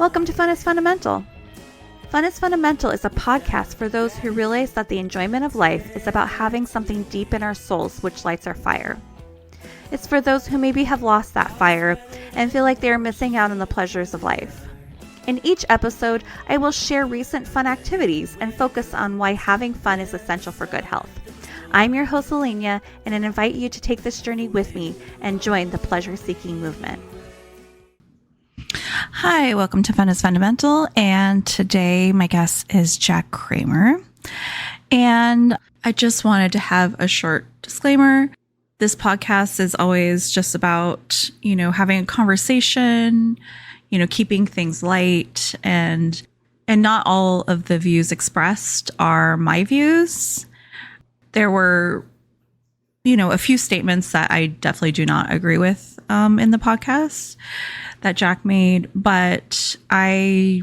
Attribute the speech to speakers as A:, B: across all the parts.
A: Welcome to Fun is Fundamental. Fun is Fundamental is a podcast for those who realize that the enjoyment of life is about having something deep in our souls which lights our fire. It's for those who maybe have lost that fire and feel like they are missing out on the pleasures of life. In each episode, I will share recent fun activities and focus on why having fun is essential for good health. I'm your host, Alenia, and I invite you to take this journey with me and join the pleasure-seeking movement. Hi, welcome to Fun is Fundamental, and today my guest is Jack Kammer. And I just wanted to have a short disclaimer. This podcast is always just about, having a conversation, keeping things light, and not all of the views expressed are my views. There were, a few statements that I definitely do not agree with in the podcast that Jack made, but I,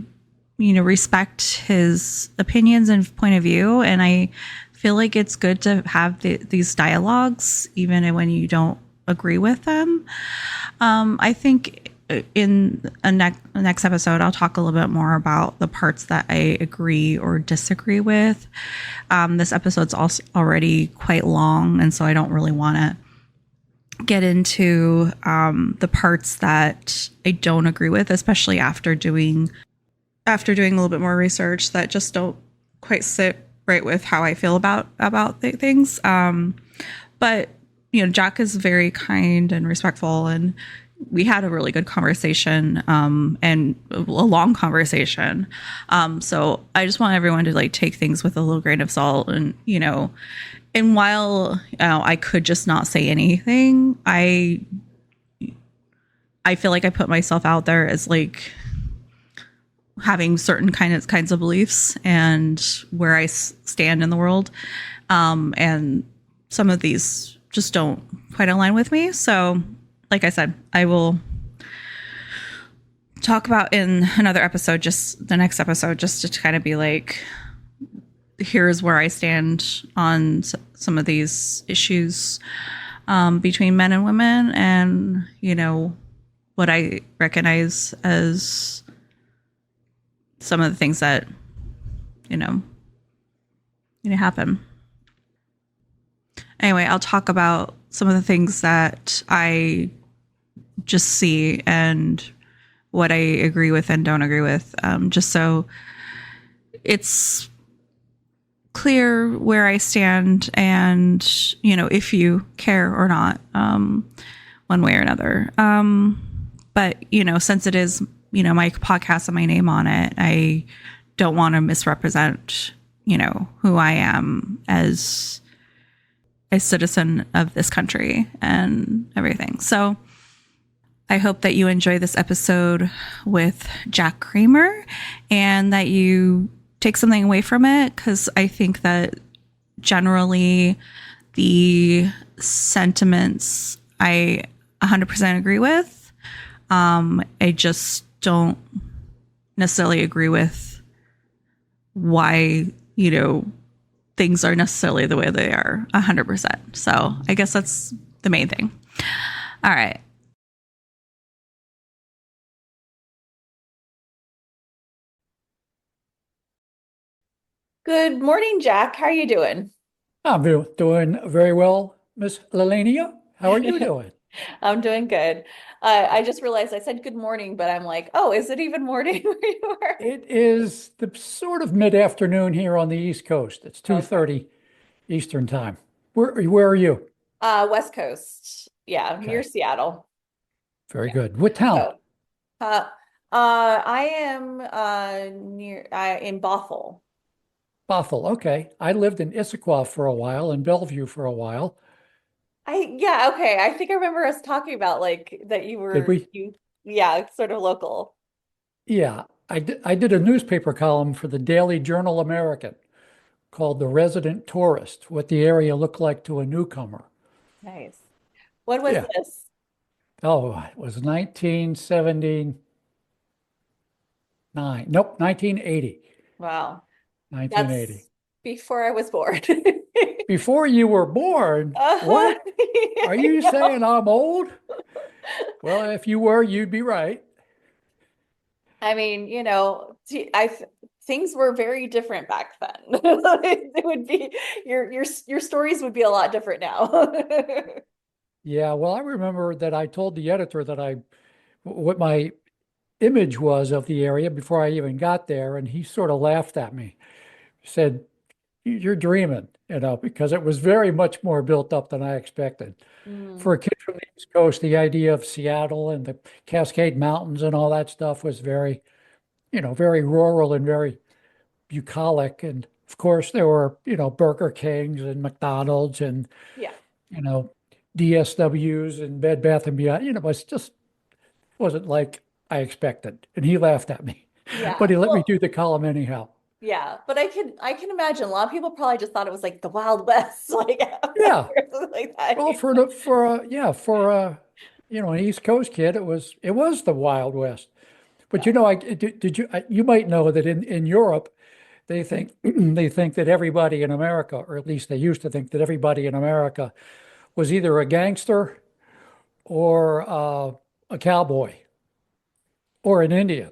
A: respect his opinions and point of view, and I feel like it's good to have these dialogues, even when you don't agree with them. I think in a next episode, I'll talk a little bit more about the parts that I agree or disagree with. This episode's also already quite long, and so I don't really want to get into the parts that I don't agree with, especially after doing a little bit more research that just don't quite sit right with how I feel about things. But Jack is very kind and respectful, and we had a really good conversation and a long conversation. So I just want everyone to take things with a little grain of salt, and and while I could just not say anything, I feel like I put myself out there as having certain kinds of beliefs and where I stand in the world. And some of these just don't quite align with me. So like I said, I will talk about in another episode, just the next episode, just to kind of be here's where I stand on some of these issues between men and women, and what I recognize as some of the things that happen. Anyway, I'll talk about some of the things that I just see and what I agree with and don't agree with, just so it's clear where I stand, and if you care or not, one way or another. But since it is my podcast and my name on it, I don't want to misrepresent who I am as a citizen of this country and everything. So I hope that you enjoy this episode with Jack Kammer and that you take something away from it, because I think that generally the sentiments I 100% agree with. I just don't necessarily agree with why, things are necessarily the way they are 100%. So I guess that's the main thing. All right. Good morning, Jack. How are you doing?
B: I'm doing very well, Miss Lelania. How are you doing?
A: I'm doing good. I just realized I said good morning, but I'm like, oh, is it even morning where you are?
B: It is the sort of mid-afternoon here on the East Coast. It's 2:30 Eastern time. Where are you?
A: West Coast. Yeah, near
B: Okay,
A: Seattle.
B: very
A: Yeah.
B: good. What town?
A: Oh, uh, I am near in Bothell.
B: Bothell. Okay. I lived in Issaquah for a while and Bellevue for a while.
A: Yeah, okay. I think I remember us talking about that
B: Did we?
A: yeah, sort of local.
B: Yeah. I did a newspaper column for the Daily Journal American called The Resident Tourist, what the area looked like to a newcomer.
A: Nice. When was
B: Yeah.
A: this?
B: Oh, it was 1979. Nope, 1980.
A: Wow. That's
B: 1980.
A: before I was born.
B: Before you were born?
A: Uh-huh.
B: What? Are you saying I'm old? Well, if you were, you'd be right.
C: I mean, things were very different back then. It would be your stories would be a lot different now.
B: Yeah, well, I remember that I told the editor that what my image was of the area before I even got there, and he sort of laughed at me. He said, "You're dreaming," because it was very much more built up than I expected. For
C: Mm,
B: a kid from the East Coast, the idea of Seattle and the Cascade Mountains and all that stuff was very rural and very bucolic. And of course, there were, Burger Kings and McDonald's and,
C: yeah.
B: you know, DSWs and Bed Bath and Beyond. It just wasn't like I expected. And he laughed at me, but
C: Yeah.
B: he let me
C: Well,
B: do the column anyhow.
C: yeah, but I can imagine a lot of people probably just thought it was like the Wild West, like
B: Yeah.
C: or something like that.
B: Well, for an East Coast kid, it was the Wild West. But
C: Yeah,
B: you might know that in Europe, they think they think that everybody in America, or at least they used to think that everybody in America was either a gangster or a cowboy or an Indian.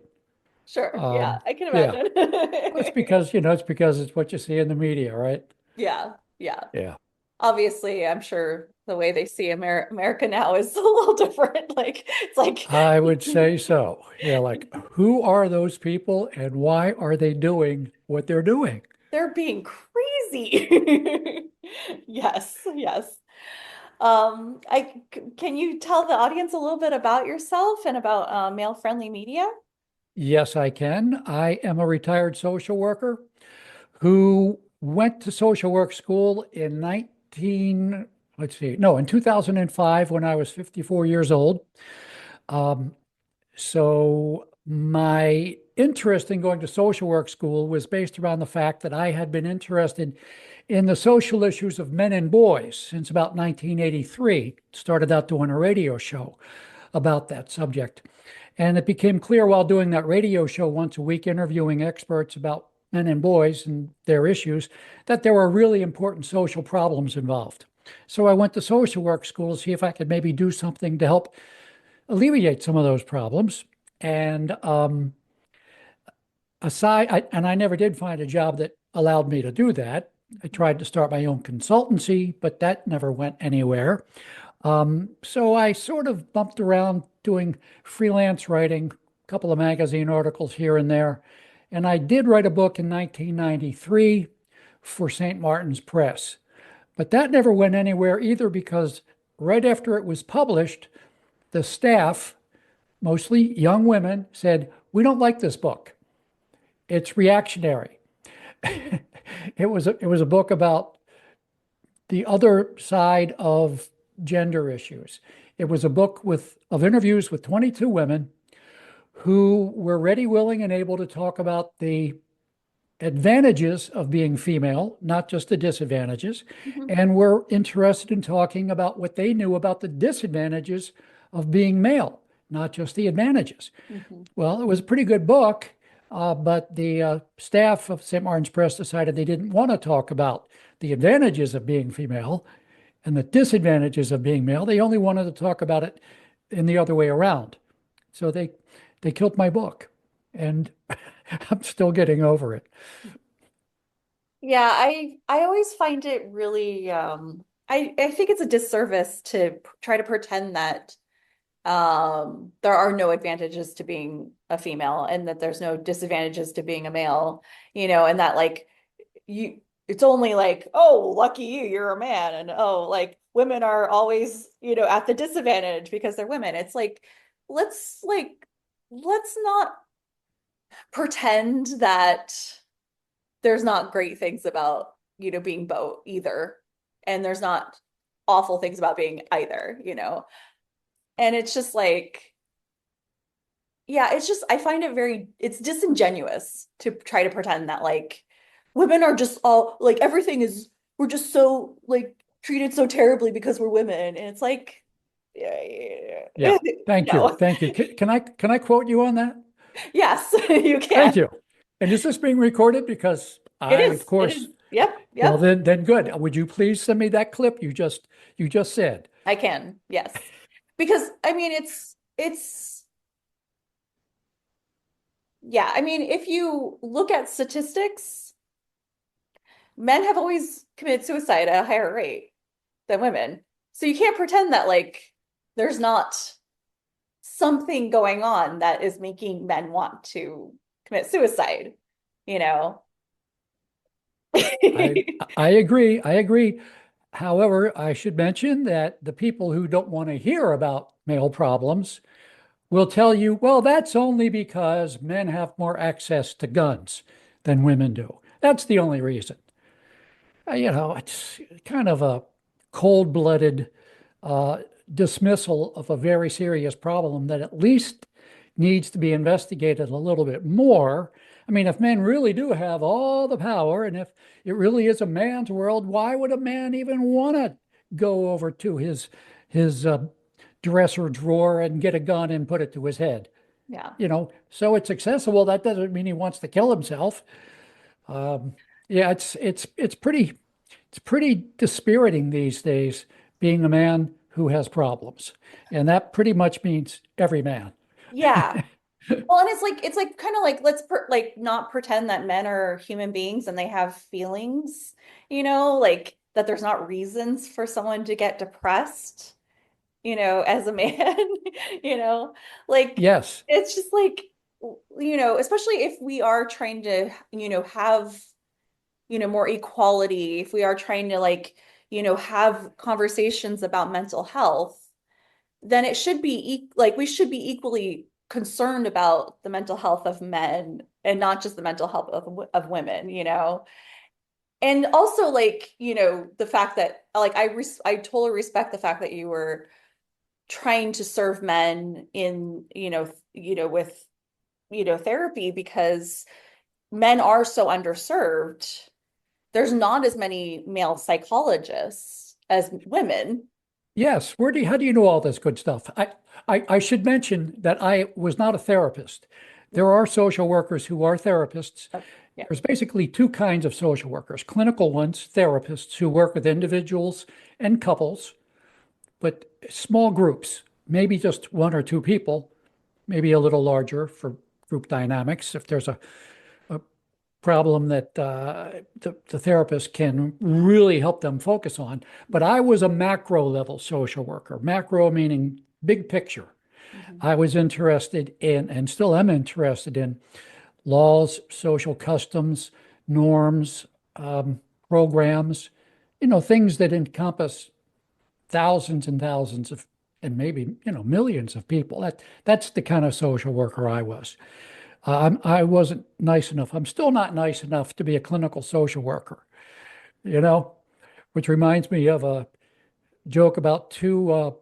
C: sure. Yeah, I can
B: Yeah,
C: imagine.
B: it's because it's what you see in the media, right?
C: Yeah, yeah.
B: Yeah,
C: Obviously, I'm sure the way they see America now is a little different. Like it's like
B: I would say so. Yeah, like who are those people and why are they doing what they're doing?
C: they're being crazy. Yes, yes. Can you tell the audience a little bit about yourself and about male-friendly media?
B: Yes, I can. I am a retired social worker who went to social work school in 2005 when I was 54 years old. Um, so my interest in going to social work school was based around the fact that I had been interested in the social issues of men and boys since about 1983. Started out doing a radio show about that subject. And it became clear while doing that radio show once a week, interviewing experts about men and boys and their issues, that there were really important social problems involved. So I went to social work school to see if I could maybe do something to help alleviate some of those problems. And I never did find a job that allowed me to do that. I tried to start my own consultancy, but that never went anywhere. So I sort of bumped around doing freelance writing, a couple of magazine articles here and there. And I did write a book in 1993 for St. Martin's Press. But that never went anywhere either because right after it was published, the staff, mostly young women, said, "We don't like this book. It's reactionary." It was a book about the other side of gender issues. It was a book of interviews with 22 women who were ready, willing, and able to talk about the advantages of being female, not just the disadvantages,
C: Mhm.
B: and were interested in talking about what they knew about the disadvantages of being male, not just the advantages.
C: Mhm.
B: Well, it was a pretty good book, but the staff of St. Martin's Press decided they didn't want to talk about the advantages of being female and the disadvantages of being male. They only wanted to talk about it in the other way around. So they killed my book, and I'm still getting over it.
C: Yeah, I always find it really I think it's a disservice to try to pretend that there are no advantages to being a female and that there's no disadvantages to being a male, and that like you it's only like, oh, lucky you, you're a man, and oh, like women are always, at the disadvantage because they're women. It's let's not pretend that there's not great things about, being both either. And there's not awful things about being either. And it's just like, yeah, it's just, I find it's disingenuous to try to pretend that like women are just all like we're just so like treated so terribly because we're women. And it's like, yeah,
B: Yeah. Thank you.
C: no.
B: Thank you. Can I quote you on that?
C: Yes, you
B: Thank
C: can.
B: you. And is this being recorded? Because
C: It
B: I, of
C: is. It is.
B: course,
C: Yep.
B: well,
C: Yep.
B: then good. Would you please send me that clip you just said?
C: I can. Yes. Because I mean it's Yeah, I mean, if you look at statistics, men have always committed suicide at a higher rate than women. So you can't pretend that like there's not something going on that is making men want to commit suicide, you know?
B: I I agree. I agree. However, I should mention that the people who don't want to hear about male problems will tell you, well, that's only because men have more access to guns than women do. That's the only reason. It's kind of a cold-blooded uh, dismissal of a very serious problem that at least needs to be investigated a little bit more. I mean, if men really do have all the power, and if it really is a man's world, why would a man even want to go over to his dresser drawer and get a gun and put it to his head?
C: Yeah.
B: So it's accessible. That doesn't mean he wants to kill himself. Um, yeah, it's pretty dispiriting these days being a man who has problems. And that pretty much means every man.
C: Yeah. Well, and it's like kind of like like not pretend that men are human beings and they have feelings, like that there's not reasons for someone to get depressed, as a man, you know, like
B: Yes.
C: it's just like, especially if we are trying to, have, more equality, if we are trying to like, have conversations about mental health, then it should be like we should be equally concerned about the mental health of men and not just the mental health of women, and also like, the fact that like I totally respect the fact that you were trying to serve men in, with, therapy because men are so underserved. There's not as many male psychologists as women.
B: Yes. How do you know all this good stuff? I should mention that I was not a therapist. There are social workers who are therapists.
C: Oh, yeah.
B: There's basically two kinds of social workers, clinical ones, therapists who work with individuals and couples, but small groups, maybe just one or two people, maybe a little larger for group dynamics. If there's a problem that the therapist can really help them focus on. But I was a macro level social worker, macro meaning big picture.
C: Mhm.
B: I was interested in, and still am interested in, laws, social customs, norms, programs, things that encompass thousands and thousands of, and maybe, millions of people. That's the kind of social worker I was. I wasn't nice enough. I'm still not nice enough to be a clinical social worker, you know, which reminds me of a joke about two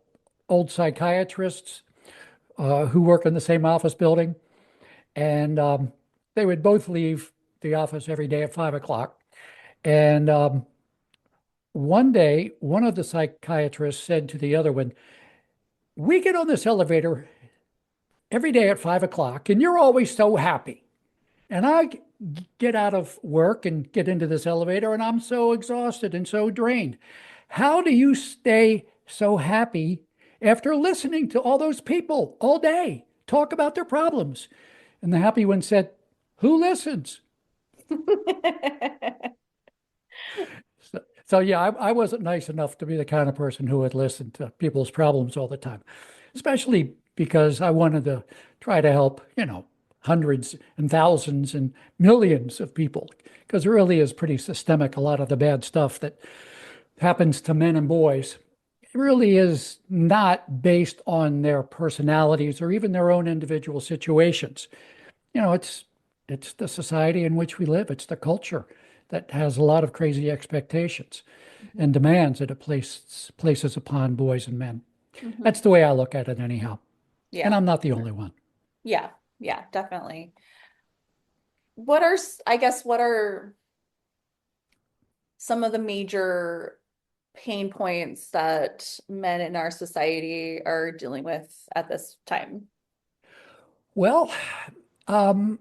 B: old psychiatrists who work in the same office building. And they would both leave the office every day at 5 o'clock. And one day, one of the psychiatrists said to the other one, "We get on this elevator every day at 5 o'clock, and you're always so happy. And I get out of work and get into this elevator, and I'm so exhausted and so drained. How do you stay so happy after listening to all those people all day talk about their problems?" And the happy one said, "Who listens?" So yeah, I wasn't nice enough to be the kind of person who would listen to people's problems all the time, especially because I wanted to try to help, hundreds and thousands and millions of people, because it really is pretty systemic. A lot of the bad stuff that happens to men and boys, it really is not based on their personalities or even their own individual situations. It's the society in which we live. It's the culture that has a lot of crazy expectations and demands that it places upon boys and men.
C: Mhm.
B: That's the way I look at it anyhow. And
C: Yeah.
B: I'm not the only one.
C: Yeah. Yeah, definitely. What are some of the major pain points that men in our society are dealing with at this time?
B: Well, um,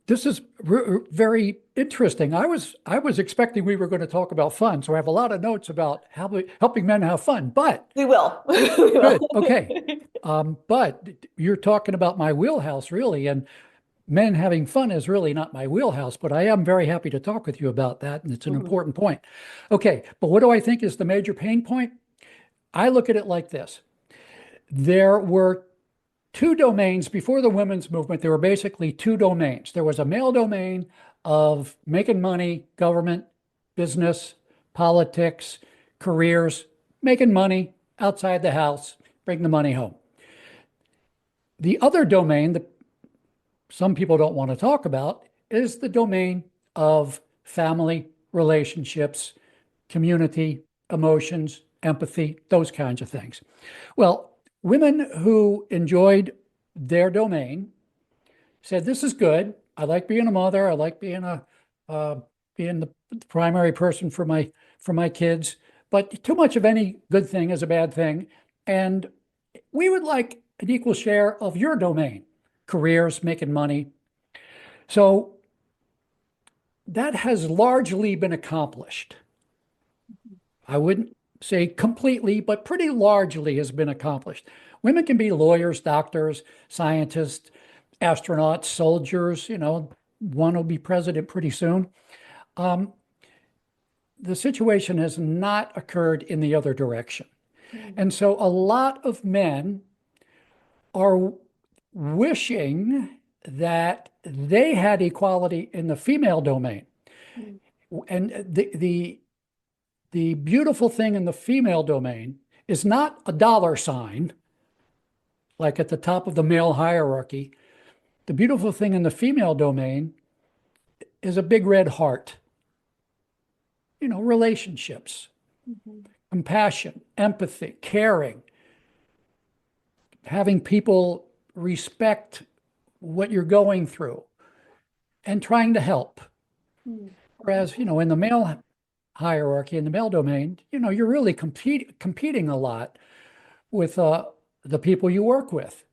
B: this is very interesting. I was expecting we were going to talk about fun, so I have a lot of notes about helping men have fun. But
C: We will. We will.
B: good, okay. But you're talking about my wheelhouse, really, and men having fun is really not my wheelhouse, but I am very happy to talk with you about that, and it's an important point. Okay, but what do I think is the major pain point? I look at it like this. There were two domains before the women's movement. There were basically two domains. There was a male domain of making money, government, business, politics, careers, making money outside the house, bring the money home. The other domain that some people don't want to talk about is the domain of family, relationships, community, emotions, empathy, those kinds of things. Well, women who enjoyed their domain said, "This is good. I like being a mother. I like being being the primary person for my kids. But too much of any good thing is a bad thing, and we would like an equal share of your domain, careers, making money." So that has largely been accomplished. I wouldn't say completely, but pretty largely has been accomplished. Women can be lawyers, doctors, scientists, astronauts, soldiers, one will be president pretty soon. The situation has not occurred in the other direction. And so a lot of men are wishing that they had equality in the female domain. And the beautiful thing in the female domain is not a dollar sign, like at the top of the male hierarchy. The beautiful thing in the female domain is a big red heart. Relationships, compassion, empathy, caring, having people respect what you're going through and trying to help. Whereas, in the male hierarchy, in the male domain, you're really competing a lot with the people you work with,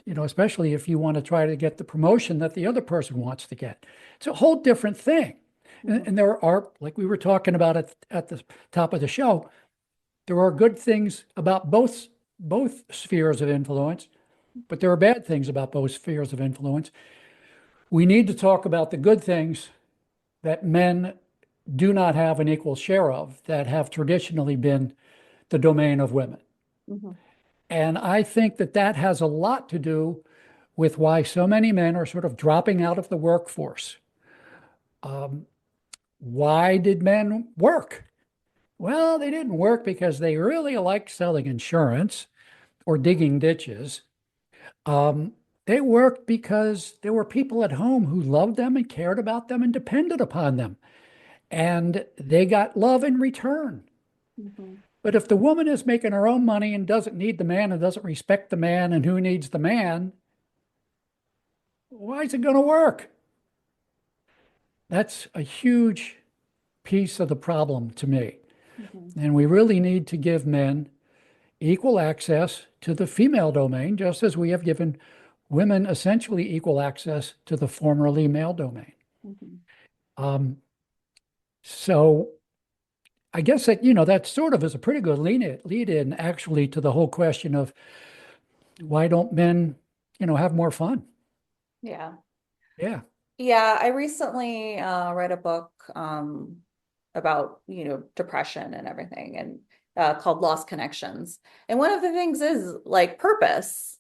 B: especially if you want to try to get the promotion that the other person wants to get. It's a whole different thing. And there are, like we were talking about at the top of the show, there are good things about both spheres of influence, but there are bad things about both spheres of influence. We need to talk about the good things that men do not have an equal share of, that have traditionally been the domain of women. And I think that has a lot to do with why so many men are sort of dropping out of the workforce. Why did men work? Well, they didn't work because they really liked selling insurance or digging ditches. They worked because there were people at home who loved them and cared about them and depended upon them. And they got love in return. But if the woman is making her own money and doesn't need the man and doesn't respect the man, and who needs the man, why is it going to work? That's a huge piece of the problem to me. And we really need to give men equal access to the female domain, just as we have given women essentially equal access to the formerly male domain. So I guess that sort of is a pretty good lead in actually to the whole question of why don't men, have more fun?
C: Yeah.
B: Yeah.
C: Yeah, I recently read a book about, depression and everything, and called Lost Connections. And one of the things is like purpose.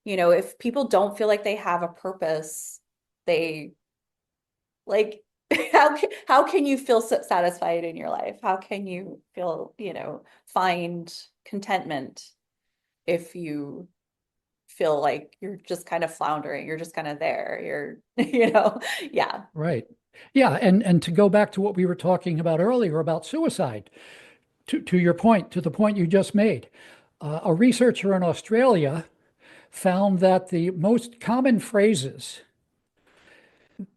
C: If people don't feel like they have a purpose, they like how can you feel satisfied in your life? How can you feel, find contentment if you feel like you're just kind of floundering, you're just kind of there, yeah.
B: Right. Yeah. And to go back to what we were talking about earlier about suicide, to your point, to the point you just made, a researcher in Australia found that the most common phrases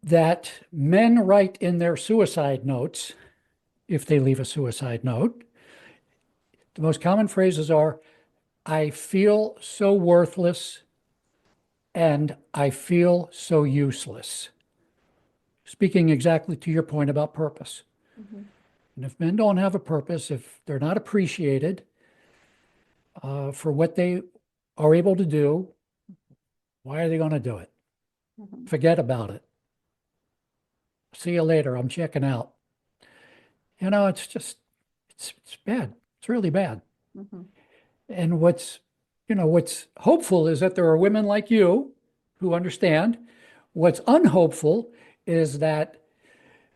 B: that men write in their suicide notes, if they leave a suicide note, the most common phrases are, "I feel so worthless," and "I feel so useless." Speaking exactly to your point about purpose. And if men don't have a purpose, if they're not appreciated for what they are able to do, why are they going to do it?
C: Mhm.
B: Forget about it. See you later. I'm checking out. It's just, it's bad. It's really bad.
C: Mhm.
B: And what's hopeful is that there are women like you who understand. What's unhopeful is that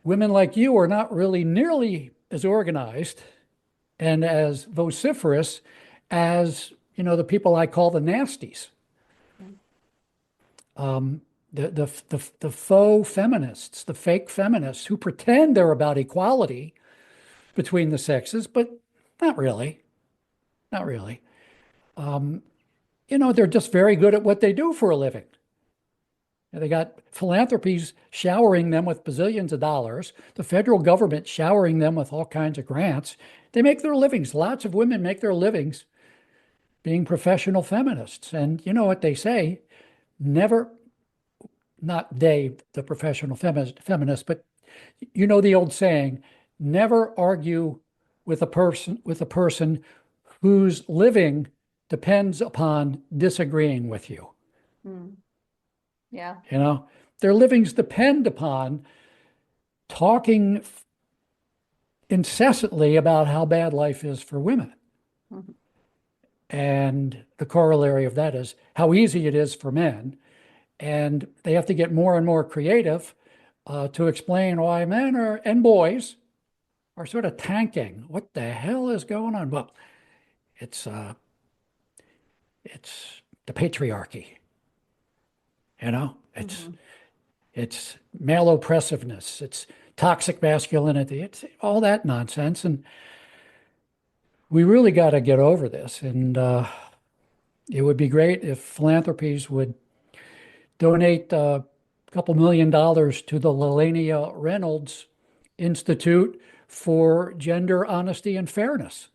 B: women like you are not really nearly as organized and as vociferous as, the people I call the nasties.
C: Mhm.
B: Um, the faux feminists, the fake feminists who pretend they're about equality between the sexes, but not really, not really. Um, they're just very good at what they do for a living. They got philanthropies showering them with bazillions of dollars, the federal government showering them with all kinds of grants. They make their livings. Lots of women make their livings being professional feminists. And you know what they say? Never, not they, the professional feminists, but the old saying, never argue with a person whose living depends upon disagreeing with you.
C: Mm. Yeah.
B: You know, their livings depend upon talking incessantly about how bad life is for women.
C: Mhm.
B: And the corollary of that is how easy it is for men. And they have to get more and more creative to explain why men and boys are sort of tanking. What the hell is going on? Well, it's uh, it's the patriarchy. It's
C: Mhm.
B: it's male oppressiveness. It's toxic masculinity. It's all that nonsense. And we really got to get over this. And it would be great if philanthropies would donate a couple $1 million to the Lelania Reynolds Institute for Gender Honesty and Fairness.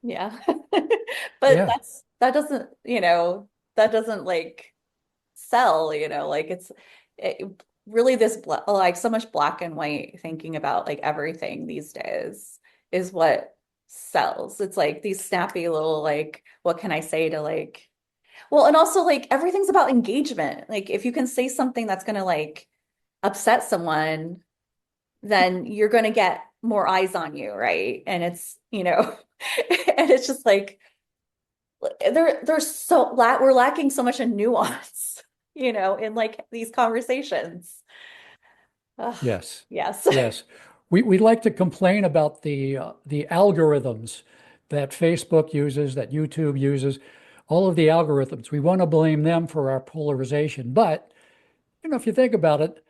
C: Yeah. But
B: Yeah.
C: that doesn't like sell, like really this like so much black and white thinking about like everything these days is what sells. It's like these snappy little like what can I say to like well, and also like everything's about engagement. Like if you can say something that's gonna like upset someone, then you're gonna get more eyes on you, right? And it's, and it's just like there's we're lacking so much in nuance, in like these conversations. Ugh,
B: Yes.
C: yes.
B: Yes. We like to complain about the algorithms that Facebook uses, that YouTube uses, all of the algorithms. We want to blame them for our polarization. But, if you think about it,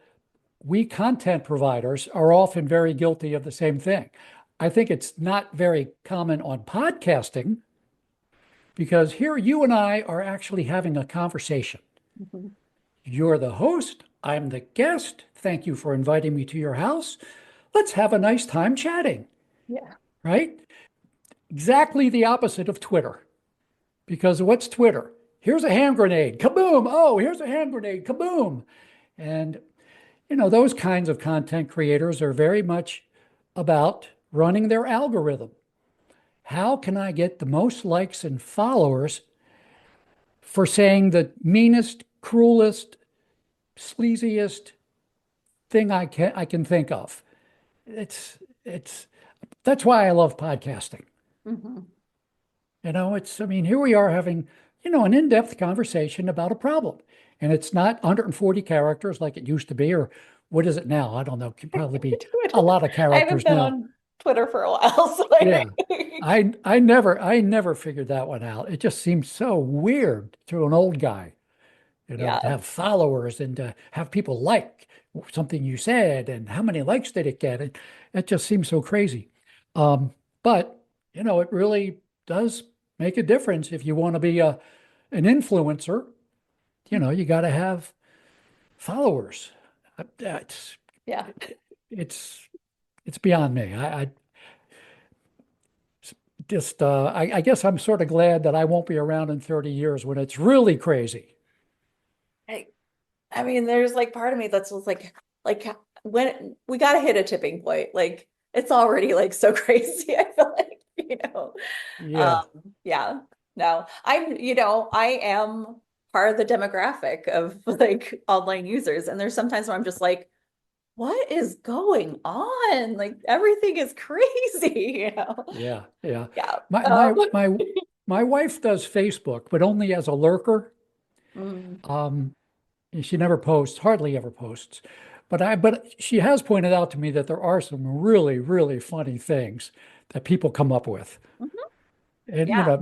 B: we content providers are often very guilty of the same thing. I think it's not very common on podcasting because here you and I are actually having a conversation.
C: Mhm.
B: You're the host, I'm the guest. Thank you for inviting me to your house. Let's have a nice time chatting,
C: Yeah.
B: right? Exactly the opposite of Twitter. Because what's Twitter? Here's a hand grenade, kaboom. Oh, here's a hand grenade, kaboom. And those kinds of content creators are very much about running their algorithm. How can I get the most likes and followers for saying the meanest, cruelest, sleaziest thing I can think of? It's that's why I love podcasting.
C: Mhm.
B: I mean, here we are having, an in-depth conversation about a problem. And it's not 140 characters like it used to be, or what is it now? I don't know. It could probably be a
C: Twitter.
B: lot of
C: I haven't
B: characters
C: been
B: now.
C: on Twitter for a while, so
B: Yeah. I never figured that one out. It just seems so weird to an old guy, to
C: yeah.
B: have followers and to have people like something you said and how many likes did it get? It just seems so crazy. But, it really does make a difference if you want to be an influencer. You got to have followers. It's
C: Yeah.
B: it's it's beyond me. I just I guess I'm sort of glad that I won't be around in 30 years when it's really crazy.
C: I, I mean, there's like part of me that's just like when we gotta hit a tipping point, like it's already like so crazy. I feel like,
B: Yeah.
C: yeah. No, I am part of the demographic of like online users. And there's sometimes where I'm just like, what is going on? Like everything is crazy.
B: Yeah, yeah.
C: Yeah.
B: My my my my wife does Facebook, but only as a lurker.
C: Mm,
B: Um, she never posts, hardly ever posts. But she has pointed out to me that there are some really, really funny things that people come up with.
C: mhm.
B: And
C: Yeah.
B: it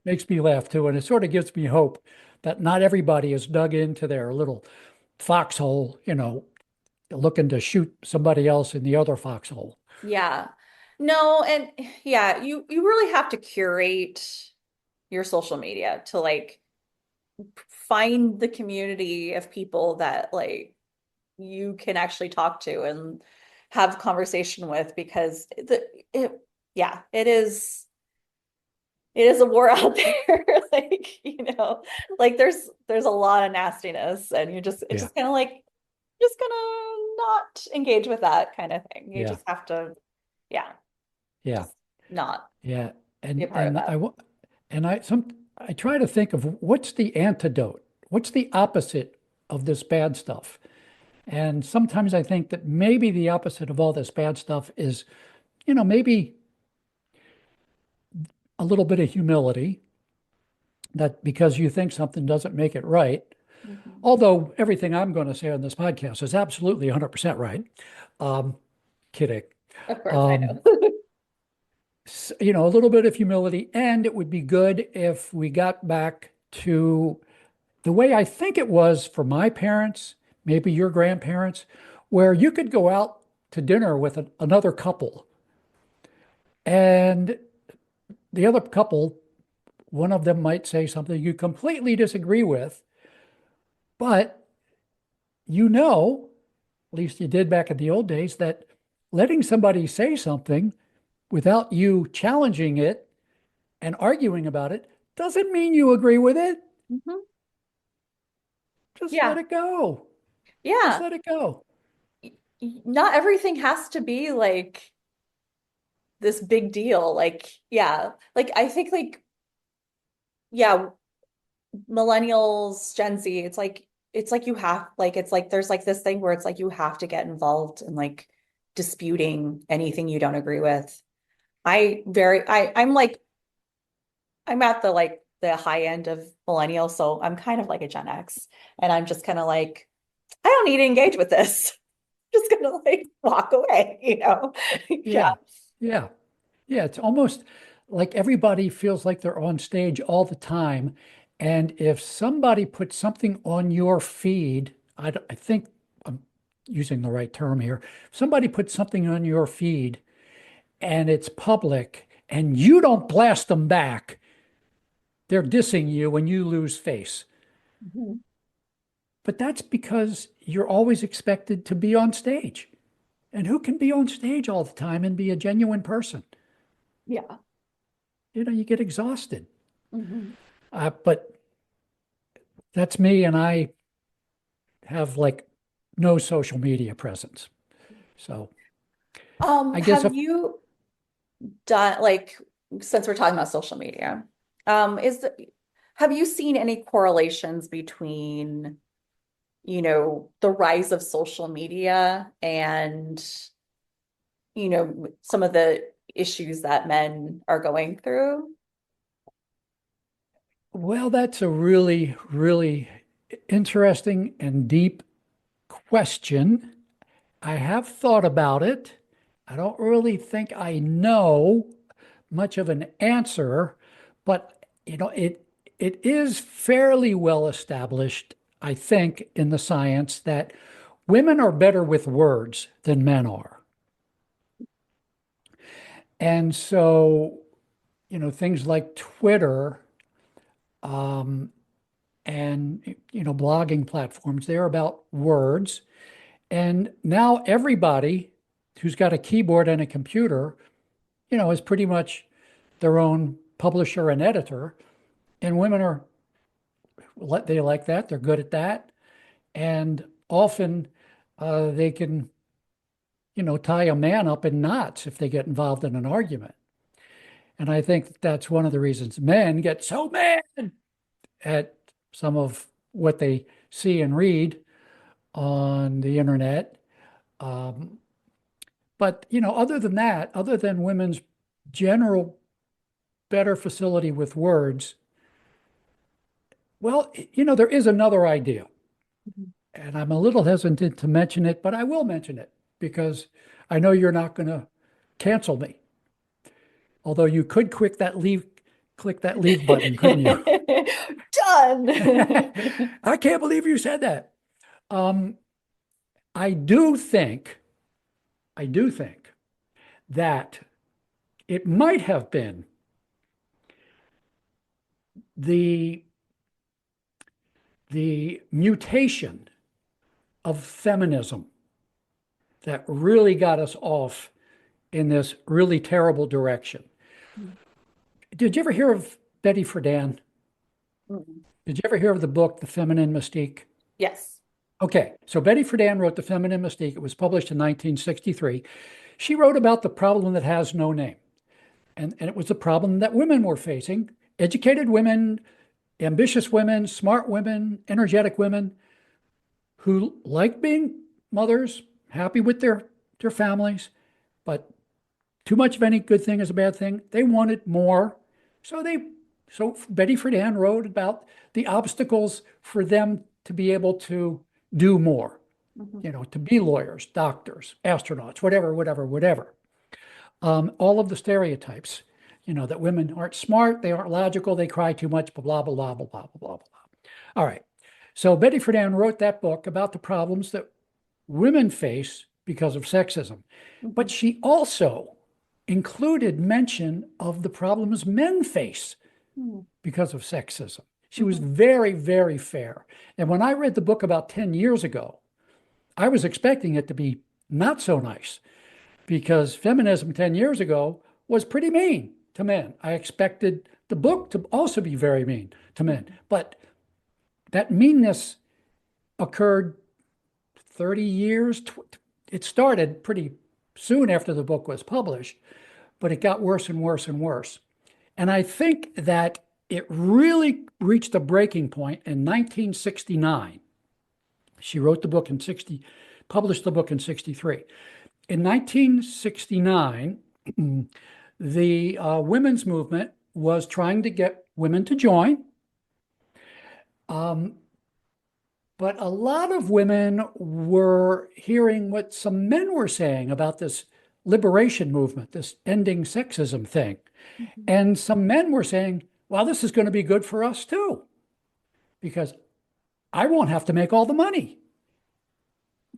B: makes me laugh too. And it sort of gives me hope that not everybody is dug into their little foxhole, looking to shoot somebody else in the other foxhole.
C: Yeah. No, and yeah, you really have to curate your social media to like find the community of people that like you can actually talk to and have conversation with because it yeah, it is a war out there. Like, like there's a lot of nastiness and it's
B: Yeah,
C: just kind of like just gonna not engage with that kind of thing. You
B: yeah,
C: just have to, yeah,
B: yeah,
C: just not
B: yeah.
C: be a
B: And
C: part of
B: and
C: that.
B: I try to think of what's the antidote, what's the opposite of this bad stuff. And sometimes I think that maybe the opposite of all this bad stuff is, maybe a little bit of humility, that because you think something doesn't make it right,
C: Mhm.
B: although everything I'm going to say on this podcast is absolutely 100% right. Um, Kidding.
C: Of course, I
B: Um,
C: know.
B: a little bit of humility. And it would be good if we got back to the way I think it was for my parents, maybe your grandparents, where you could go out to dinner with another couple, and the other couple, one of them might say something you completely disagree with, but at least you did back in the old days, that letting somebody say something without you challenging it and arguing about it doesn't mean you agree with it.
C: Mhm.
B: Just let
C: Yeah.
B: it go. Just
C: Yeah.
B: let it go.
C: Not everything has to be like this big deal. Like, yeah. Like I think like, yeah, millennials, Gen Z, it's like you have like it's like there's like this thing where it's like you have to get involved in like disputing anything you don't agree with. I'm like I'm at the high end of millennial, so I'm kind of like a Gen X. And I'm just kind of like, I don't need to engage with this. Just gonna like walk away. Yeah.
B: Yeah. Yeah. Yeah. It's almost like everybody feels like they're on stage all the time. And if somebody puts something on your feed, I think I'm using the right term here. If somebody puts something on your feed and it's public and you don't blast them back, they're dissing you when you lose face.
C: Mhm.
B: But that's because you're always expected to be on stage. And who can be on stage all the time and be a genuine person?
C: Yeah.
B: You get exhausted.
C: Mhm.
B: But that's me, and I have like no social media presence. So I guess
C: Have
B: if,
C: you done like since we're talking about social media, is the have you seen any correlations between, the rise of social media and, some of the issues that men are going through?
B: well, that's a really, really interesting and deep question. I have thought about it. I don't really think I know much of an answer, but it is fairly well established, I think, in the science that women are better with words than men are. And so, things like Twitter, um, and blogging platforms, they're about words. And now everybody who's got a keyboard and a computer, is pretty much their own publisher and editor. And women are they like that. They're good at that. And often they can, tie a man up in knots if they get involved in an argument. And I think that's one of the reasons men get so mad at some of what they see and read on the internet. But, other than that, other than women's general better facility with words, well, there is another idea.
C: Mhm.
B: And I'm a little hesitant to mention it, but I will mention it because I know you're not going to cancel me. Although you could click that leave button, couldn't you?
C: Done.
B: I can't believe you said that. Um, I do think that it might have been the mutation of feminism that really got us off in this really terrible direction. Did you ever hear of Betty Friedan?
C: Mm.
B: Did you ever hear of the book, The Feminine Mystique?
C: Yes.
B: Okay, so Betty Friedan wrote The Feminine Mystique. It was published in 1963. She wrote about the problem that has no name. And it was the problem that women were facing, educated women, ambitious women, smart women, energetic women who like being mothers, happy with their families, but too much of any good thing is a bad thing. They wanted more. So Betty Friedan wrote about the obstacles for them to be able to do more, to be lawyers, doctors, astronauts, whatever. All of the stereotypes, that women aren't smart, they aren't logical, they cry too much, blah, blah, blah, blah, blah, blah, blah. All right. So Betty Friedan wrote that book about the problems that women face because of sexism. But she also included mention of the problems men face because of sexism. She was very, very fair. And when I read the book about 10 years ago, I was expecting it to be not so nice because feminism 10 years ago was pretty mean to men. I expected the book to also be very mean to men. But that meanness occurred 30 years. It started pretty soon after the book was published, but it got worse and worse and worse. And I think that it really reached a breaking point in 1969. She wrote the book published the book in 63. In 1969, the women's movement was trying to get women to join. But a lot of women were hearing what some men were saying about this liberation movement, this ending sexism thing. And some men were saying, well, this is going to be good for us too, because I won't have to make all the money.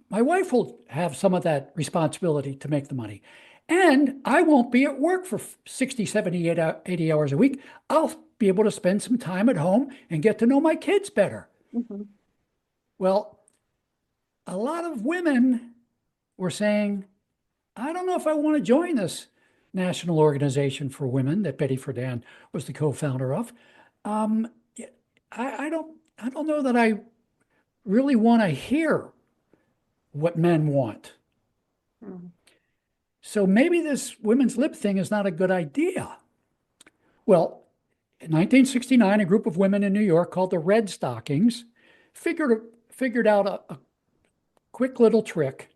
B: My wife will have some of that responsibility to make the money. And I won't be at work for 60, 70, 80 hours a week. I'll be able to spend some time at home and get to know my kids better. Well, a lot of women were saying, I don't know if I want to join this national organization for women that Betty Friedan was the co-founder of. I don't know that I really want to hear what men want. So maybe this women's lib thing is not a good idea. Well, in 1969, a group of women in New York called the Red Stockings figured out a quick little trick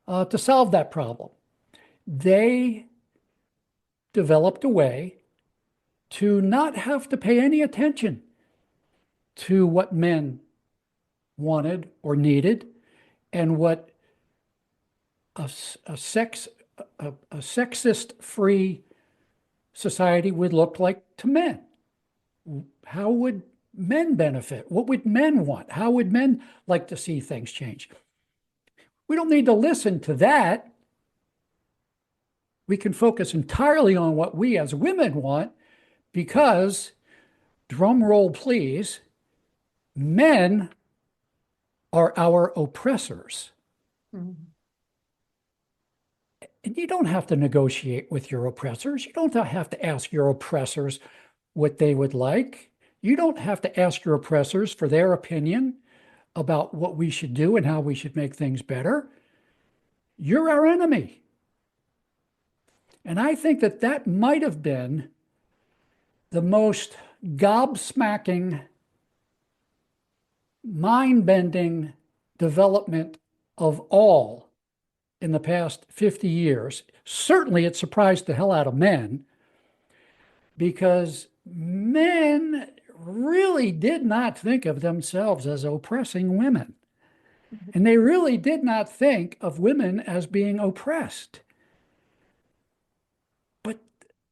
B: to solve that problem. They developed a way to not have to pay any attention to what men wanted or needed and what a sexist-free society would look like to men. How would men benefit? What would men want? How would men like to see things change? We don't need to listen to that. We can focus entirely on what we as women want because, drum roll please, men are our oppressors. And you don't have to negotiate with your oppressors. You don't have to ask your oppressors what they would like. You don't have to ask your oppressors for their opinion about what we should do and how we should make things better. You're our enemy. And I think that that might have been the most gobsmacking, mind-bending development of all in the past 50 years. Certainly, it surprised the hell out of men because men really did not think of themselves as oppressing women. And they really did not think of women as being oppressed. But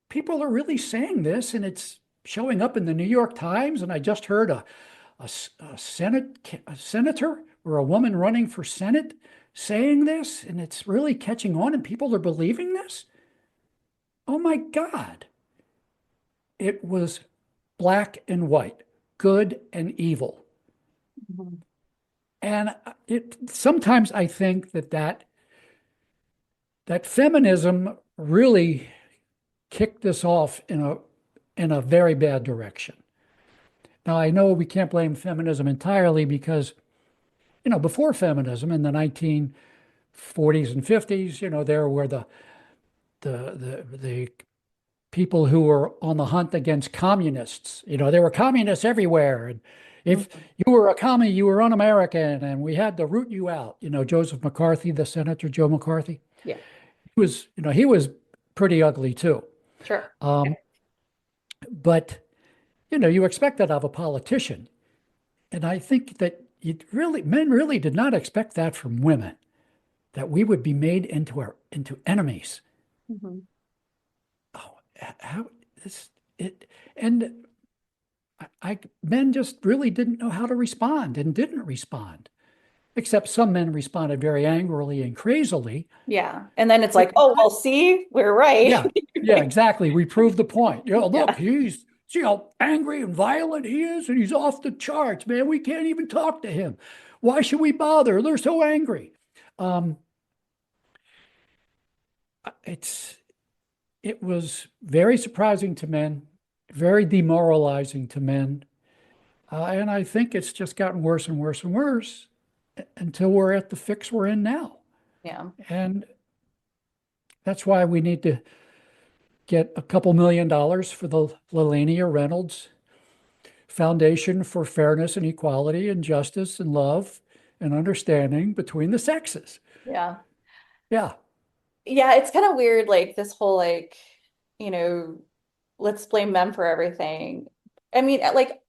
B: people are really saying this, and it's showing up in the New York Times. And I just heard a senator or a woman running for Senate saying this, and it's really catching on, and people are believing this. Oh my God. It was black and white, good and evil.
C: Mhm.
B: And sometimes I think that feminism really kicked this off in a very bad direction. Now I know we can't blame feminism entirely because, before feminism in the 1940s and 50s, there were the people who were on the hunt against communists. There were communists everywhere. And if you were a commie, you were un-American, and we had to root you out. Joseph McCarthy, the Senator Joe McCarthy,
C: Yeah,
B: he was pretty ugly too.
C: sure.
B: Um, but you expect that of a politician, and I think that men really did not expect that from women, that we would be made into enemies.
C: Mhm.
B: Oh, how this it and men just really didn't know how to respond and didn't respond, except some men responded very angrily and crazily.
C: Yeah. And then it's
B: But
C: like, oh, well, see, we're right.
B: yeah, yeah, exactly. We proved the point. Look,
C: Yeah.
B: he's see how angry and violent he is, and he's off the charts, man. We can't even talk to him. Why should we bother? They're so angry. Um, it's it was very surprising to men, very demoralizing to men. And I think it's just gotten worse and worse and worse until we're at the fix we're in now.
C: Yeah.
B: And that's why we need to get a couple $1 million for the Lelania Reynolds Foundation for Fairness and Equality and Justice and Love and Understanding between the sexes.
C: Yeah.
B: Yeah.
C: Yeah. It's kind of weird, like this whole, like, you know, let's blame men for everything. I mean, like,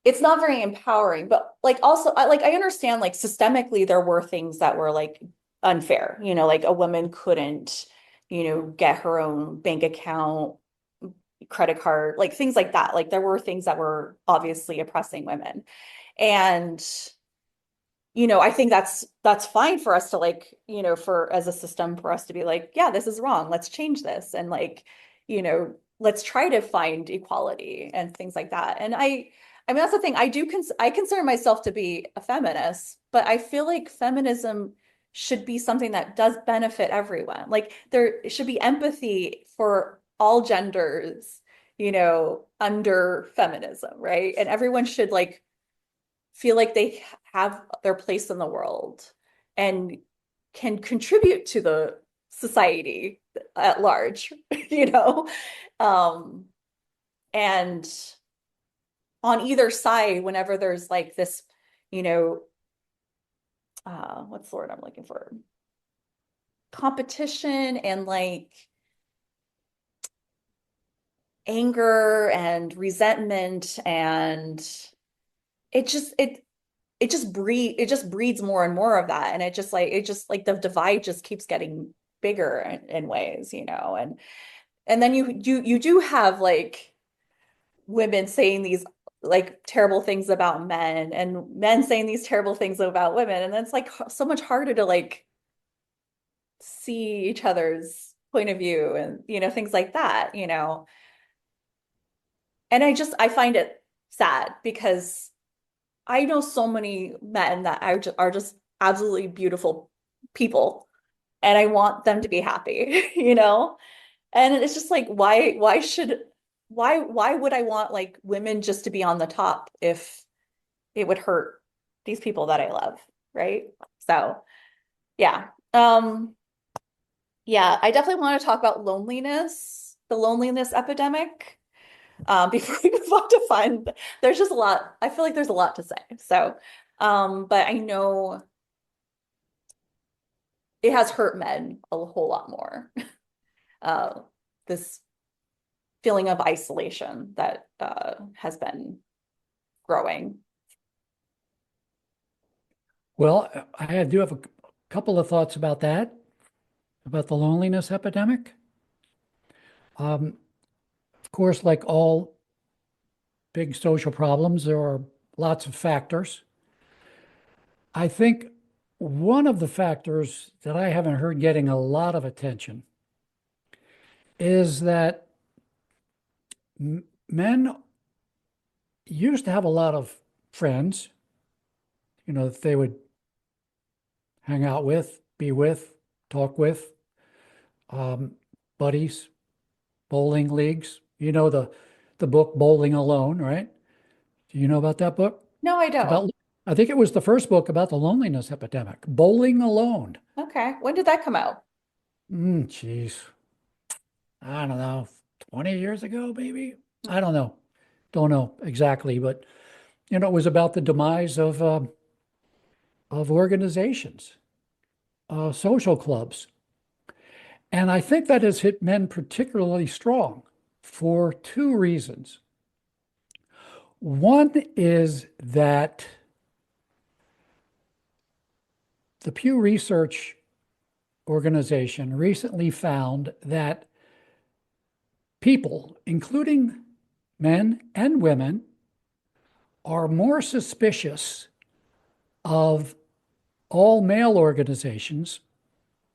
C: it's not very empowering, but like also I understand like systemically there were things that were like unfair, like a woman couldn't, get her own bank account, credit card, like things like that. Like there were things that were obviously oppressing women. And I think that's fine for us to like, for as a system for us to be like, yeah, this is wrong. Let's change this. And like, let's try to find equality and things like that. And I mean, that's the thing. I consider myself to be a feminist, but I feel like feminism should be something that does benefit everyone. Like there should be empathy for all genders, under feminism, right? And everyone should like feel like they have their place in the world and can contribute to the society at large, you know? Um, and on either side, whenever there's like this, you know, what's the word I'm looking for? Competition and like anger and resentment and it just breeds more and more of that, and it just like the divide just keeps getting bigger in ways, and then you do have like women saying these like terrible things about men and men saying these terrible things about women, and then it's like so much harder to like see each other's point of view and things like that, and I find it sad because I know so many men that are just absolutely beautiful people, and I want them to be happy, And it's just like, why would I want like women just to be on the top if it would hurt these people that I love, right? So, yeah. Yeah, I definitely want to talk about loneliness, the loneliness epidemic. Before we move on to fun, there's just a lot. I feel like there's a lot to say. So, but I know it has hurt men a whole lot more. Uh, this feeling of isolation that has been growing.
B: Well, I do have a couple of thoughts about that, about the loneliness epidemic. Of course, like all big social problems, there are lots of factors. I think one of the factors that I haven't heard getting a lot of attention is that men used to have a lot of friends, that they would hang out with, be with, talk with, um, buddies, bowling leagues. The book Bowling Alone, right? Do you know about that book?
C: No, I
B: It's
C: don't.
B: about, I think it was the first book about the loneliness epidemic. Bowling Alone.
C: Okay. When did that come out?
B: Geez. I don't know, 20 years ago, maybe? I don't know. Don't know exactly, but it was about the demise of organizations, social clubs. And I think that has hit men particularly strong for two reasons. One is that the Pew Research organization recently found that people, including men and women, are more suspicious of all male organizations,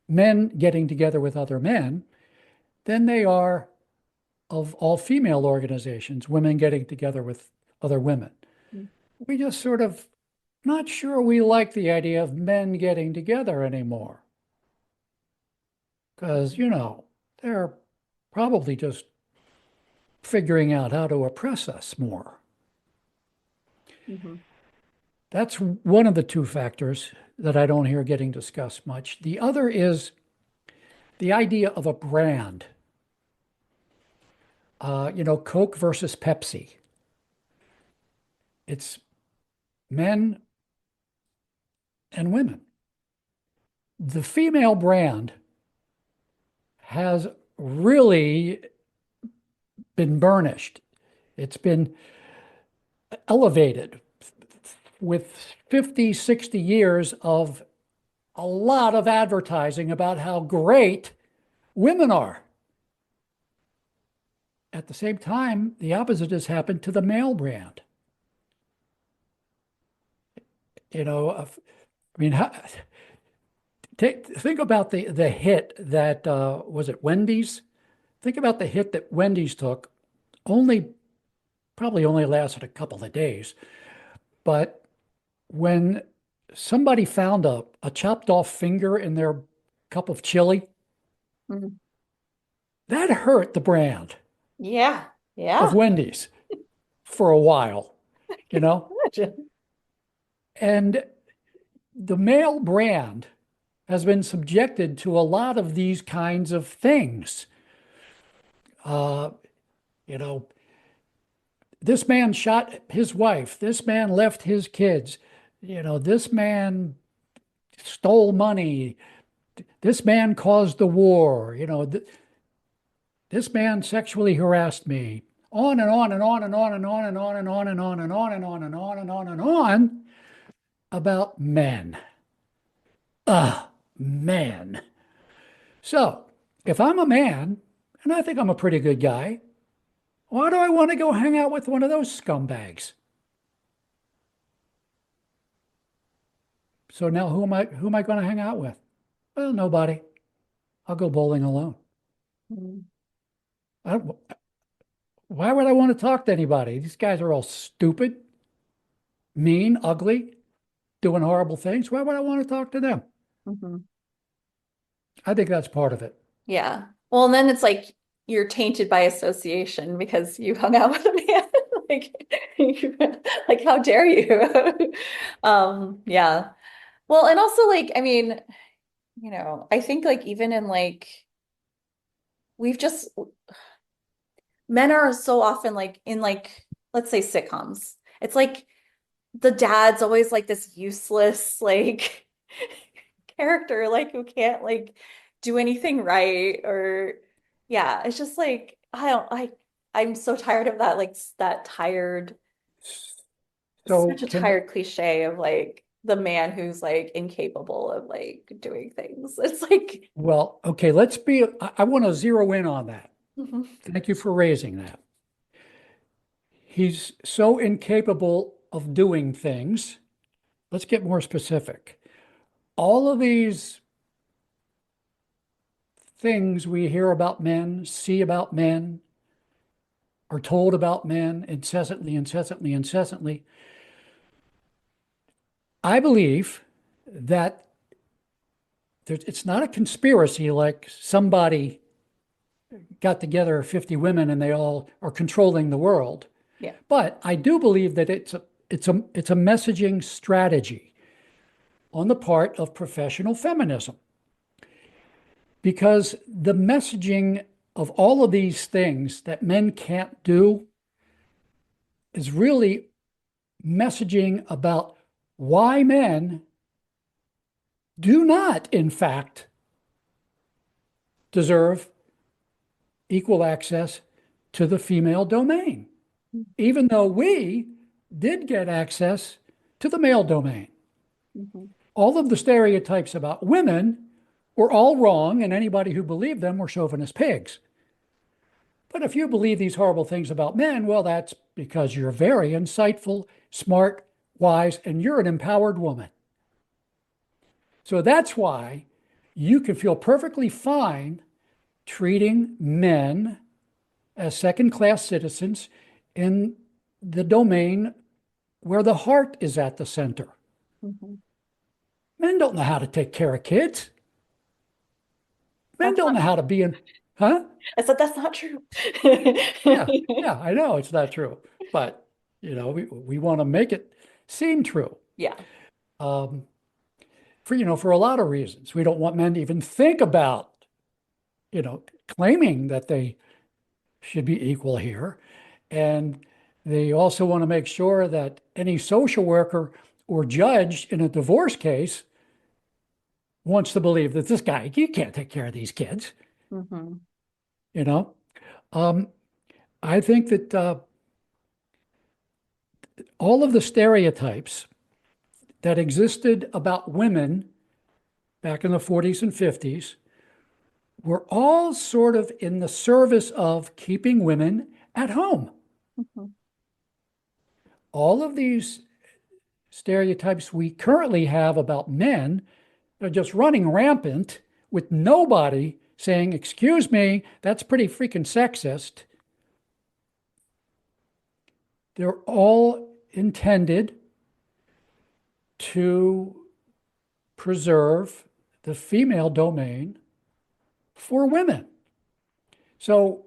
B: men getting together with other men, than they are of all female organizations, women getting together with other women. We just sort of not sure we like the idea of men getting together anymore. Because, they're probably just figuring out how to oppress us more.
C: Mhm.
B: That's one of the two factors that I don't hear getting discussed much. The other is the idea of a brand. Coke versus Pepsi. It's men and women. The female brand has really been burnished. It's been elevated with 50, 60 years of a lot of advertising about how great women are. At the same time, the opposite has happened to the male brand. I mean, think about the hit that was it Wendy's? Think about the hit that Wendy's took. Probably only lasted a couple of days, but when somebody found a chopped off finger in their cup of chili,
C: Mhm.
B: that hurt the brand
C: Yeah.
B: of
C: Yeah.
B: Wendy's for a while, you know?
C: Imagine.
B: And the male brand has been subjected to a lot of these kinds of things. Uh, you know, this man shot his wife. This man left his kids. This man stole money. This man caused the war. This man sexually harassed me. On and on and on and on and on and on and on and on and on and on and on and on and on about men. Men. So, if I'm a man, and I think I'm a pretty good guy, why do I want to go hang out with one of those scumbags? So now who am I going to hang out with? Well, nobody. I'll go bowling alone.
C: Mhm.
B: I don't, why would I want to talk to anybody? These guys are all stupid, mean, ugly, doing horrible things. Why would I want to talk to them?
C: Mhm.
B: I think that's part of it.
C: Yeah. Well, and then it's like you're tainted by association because you hung out with a man. Like, like how dare you? Yeah. Well, and also like, I mean, I think like even in like we've just men are so often like in like let's say sitcoms. It's like the dad's always like this useless like character like who can't like do anything right or yeah, it's just like I'm so tired of that like that tired
B: So
C: such a
B: can
C: tired cliche of like the man who's like incapable of like doing things. It's like
B: Well, okay, I want to zero in on that.
C: mhm,
B: Thank you for raising that. He's so incapable of doing things. Let's get more specific. All of these things we hear about men, see about men, are told about men incessantly, incessantly, incessantly. I believe that it's not a conspiracy like somebody got together 50 women and they all are controlling the world.
C: yeah.
B: But I do believe that it's a messaging strategy on the part of professional feminism because the messaging of all of these things that men can't do is really messaging about why men do not, in fact, deserve equal access to the female domain, even though we did get access to the male domain.
C: Mhm.
B: All of the stereotypes about women were all wrong, and anybody who believed them were chauvinist pigs. But if you believe these horrible things about men, well, that's because you're very insightful, smart, wise, and you're an empowered woman. So that's why you can feel perfectly fine treating men as second class citizens in the domain where the heart is at the center.
C: Mhm.
B: Men don't know how to take care of kids. Men
C: That's
B: don't
C: not
B: know how to be in, huh?
C: I said that's not true.
B: Yeah, yeah, I know it's not true, but we want to make it seem true.
C: Yeah.
B: Um, for a lot of reasons, we don't want men to even think about claiming that they should be equal here, and they also want to make sure that any social worker or judge in a divorce case wants to believe that this guy, you can't take care of these kids.
C: Hmm.
B: You know, um, I think that all of the stereotypes that existed about women back in the 40s and 50s were all sort of in the service of keeping women at home.
C: Hmm.
B: All of these stereotypes we currently have about men are just running rampant with nobody saying, excuse me, that's pretty freaking sexist. They're all intended to preserve the female domain for women. So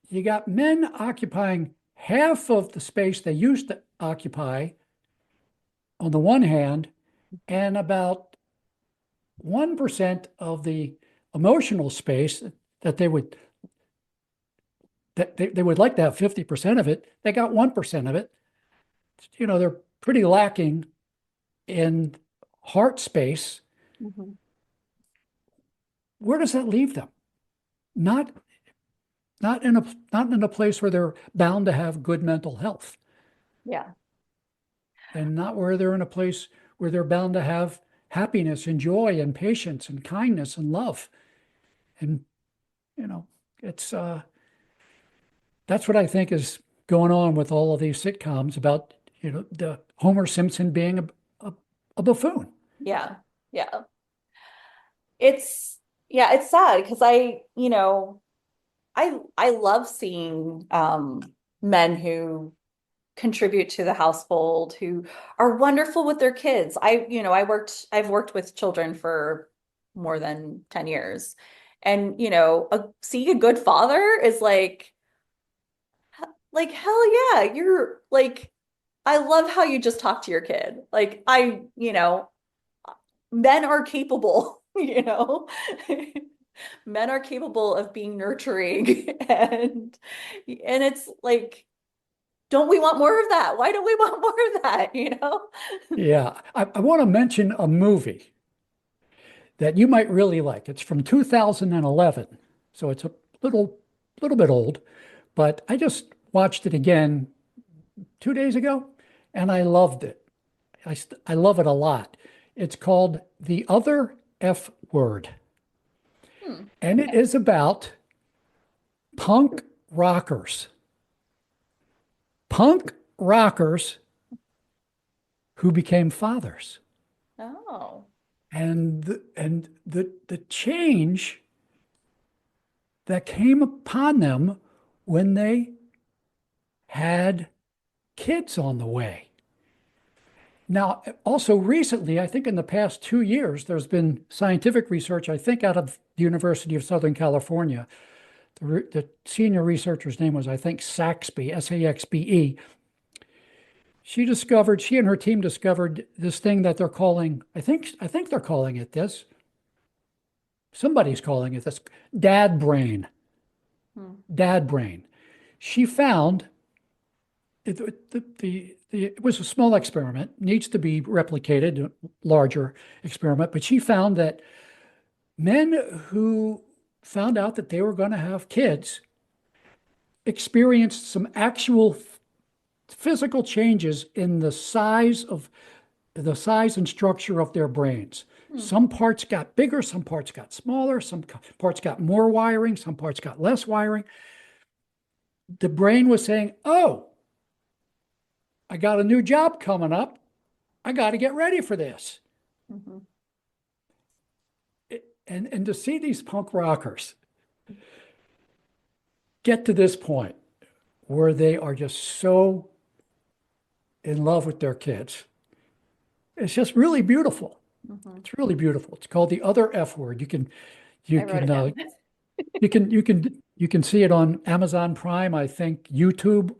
B: you got men occupying half of the space they used to occupy on the one hand, and about 1% of the emotional space that they would like to have 50% of it. They got 1% of it. They're pretty lacking in heart space.
C: Hmm.
B: Where does that leave them? Not not in a place where they're bound to have good mental health,
C: Yeah.
B: and not where they're in a place where they're bound to have happiness and joy and patience and kindness and love. And you know, it's that's what I think is going on with all of these sitcoms about the Homer Simpson being a buffoon.
C: Yeah. Yeah. It's yeah, it's sad because I love seeing men who contribute to the household who are wonderful with their kids. I've worked with children for more than 10 years. And seeing a good father is like hell yeah, you're like I love how you just talk to your kid. Like men are capable you know? Men are capable of being nurturing and it's like, don't we want more of that? Why don't we want more of that, you know?
B: Yeah. I want to mention a movie that you might really like. It's from 2011, so it's a little bit old, but I just watched it again 2 days ago, and I loved it. I love it a lot. It's called The Other F Word, and it
C: Okay.
B: is about punk rockers. Punk rockers who became fathers.
C: Oh.
B: And the change that came upon them when they had kids on the way. Now, also recently, I think in the past 2 years, there's been scientific research, I think out of the University of Southern California. The senior researcher's name was, I think, Saxby, Saxbe. She and her team discovered this thing that they're calling, I think they're calling it this. Somebody's calling it this, dad brain.
C: Hmm.
B: Dad brain. She found it was a small experiment, needs to be replicated, a larger experiment, but she found that men who found out that they were going to have kids experienced some actual physical changes in the size and structure of their brains.
C: Hmm.
B: Some parts got bigger, some parts got smaller, some parts got more wiring, some parts got less wiring. The brain was saying, oh, I got a new job coming up. I got to get ready for this.
C: Mhm.
B: And to see these punk rockers get to this point where they are just so in love with their kids, it's just really beautiful.
C: Mhm.
B: It's really beautiful. It's called The Other F Word. You
C: I wrote
B: can
C: it down.
B: you can see it on Amazon Prime. I think YouTube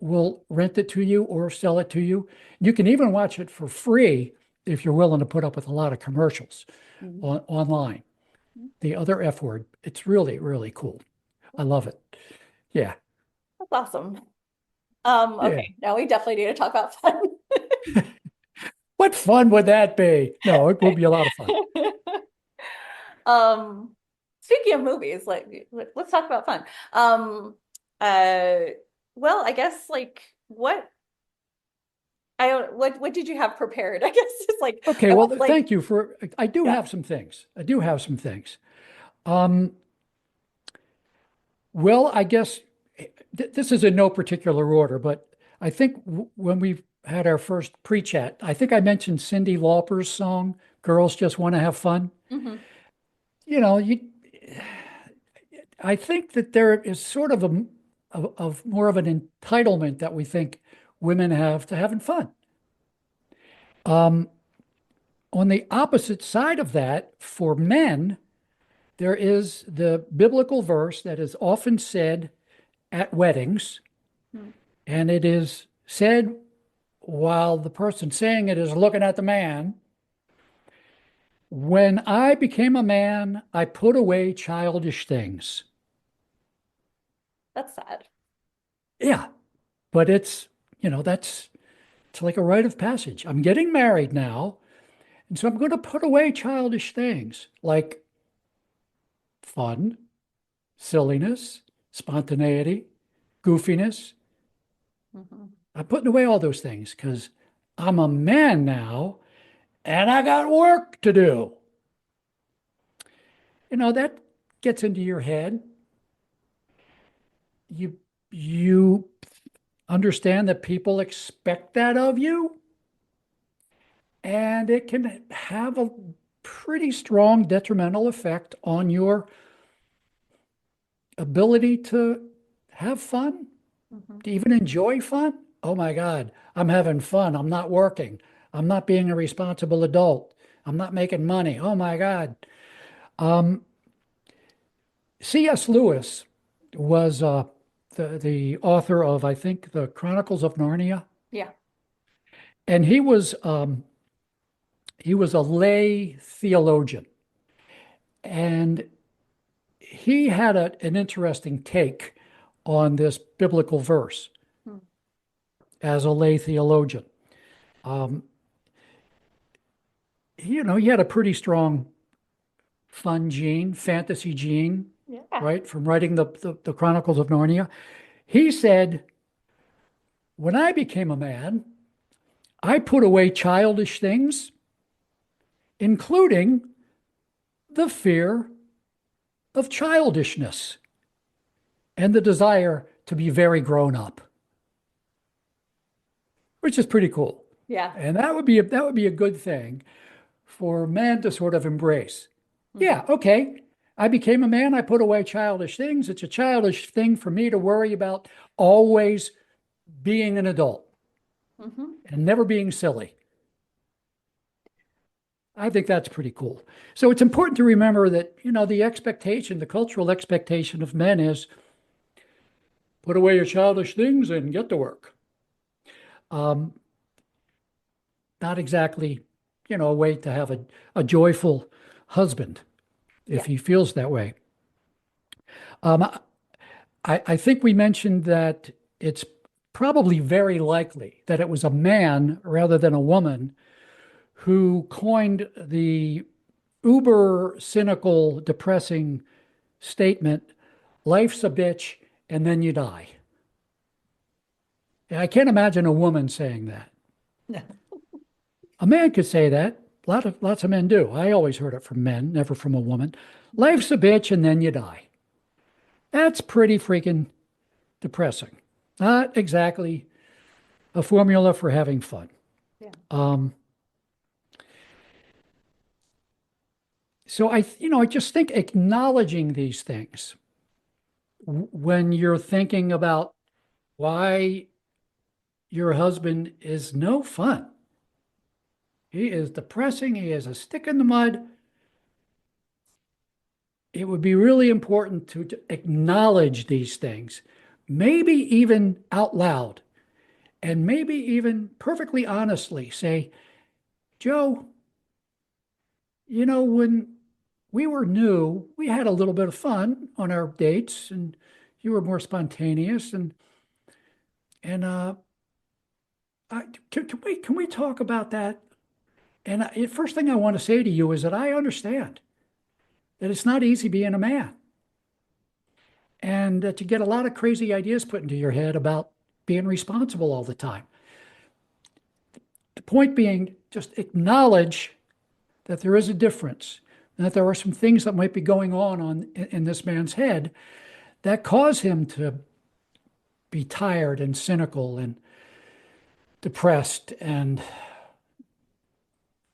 B: will rent it to you or sell it to you. You can even watch it for free if you're willing to put up with a lot of commercials
C: Mhm.
B: online. The Other F Word. It's really, really cool. I love it. Yeah.
C: That's awesome.
B: Yeah.
C: Okay, now we definitely need to talk about fun.
B: What fun would that be? No, it will be a lot of fun.
C: Um, Speaking of movies, like let's talk about fun. Uh, well, I guess like what did you have prepared? I guess it's like
B: Okay,
C: I
B: well,
C: want like
B: thank you for, I do
C: yeah.
B: have some things. I do have some things. Um, well, I guess this is in no particular order, but I think when we had our first pre-chat, I think I mentioned Cyndi Lauper's song, Girls Just Want to Have Fun.
C: Mhm.
B: You know, I think that there is sort of of more of an entitlement that we think women have to having fun. Um, on the opposite side of that, for men, there is the biblical verse that is often said at weddings,
C: Mhm.
B: and it is said while the person saying it is looking at the man. When I became a man, I put away childish things.
C: That's sad.
B: Yeah, but it's like a rite of passage. I'm getting married now, and so I'm going to put away childish things like fun, silliness, spontaneity, goofiness.
C: Mhm.
B: I'm putting away all those things because I'm a man now and I got work to do. That gets into your head. You understand that people expect that of you, and it can have a pretty strong detrimental effect on your ability to have fun,
C: Mhm.
B: to even enjoy fun. Oh my God, I'm having fun. I'm not working. I'm not being a responsible adult. I'm not making money. Oh my God. Um, C.S. Lewis was the author of, I think, the Chronicles of Narnia,
C: Yeah.
B: and he was a lay theologian. And he had an interesting take on this biblical verse
C: Hmm.
B: as a lay theologian. He had a pretty strong fun gene, fantasy gene,
C: Yeah.
B: right, from writing the Chronicles of Narnia. He said, when I became a man, I put away childish things, including the fear of childishness and the desire to be very grown up, which is pretty cool.
C: Yeah.
B: And that would be a good thing for men to sort of embrace.
C: Mm-hmm.
B: Yeah, okay. I became a man. I put away childish things. It's a childish thing for me to worry about always being an adult
C: Mm-hmm.
B: and never being silly. I think that's pretty cool. So it's important to remember that, the cultural expectation of men is put away your childish things and get to work. Not exactly, a way to have a joyful husband if he feels that way. I think we mentioned that it's probably very likely that it was a man rather than a woman who coined the uber cynical, depressing statement, life's a bitch and then you die. I can't imagine a woman saying that.
C: No.
B: A man could say that. Lots of men do. I always heard it from men, never from a woman. Life's a bitch and then you die. That's pretty freaking depressing. Not exactly a formula for having fun.
C: Yeah.
B: So I just think acknowledging these things when you're thinking about why your husband is no fun. He is depressing. He is a stick in the mud. It would be really important to acknowledge these things, maybe even out loud, and maybe even perfectly honestly say, Joe, when we were new, we had a little bit of fun on our dates, and you were more spontaneous, and can we talk about that? And first thing I want to say to you is that I understand that it's not easy being a man, and that you get a lot of crazy ideas put into your head about being responsible all the time. The point being, just acknowledge that there is a difference, and that there are some things that might be going on in this man's head that cause him to be tired and cynical and depressed and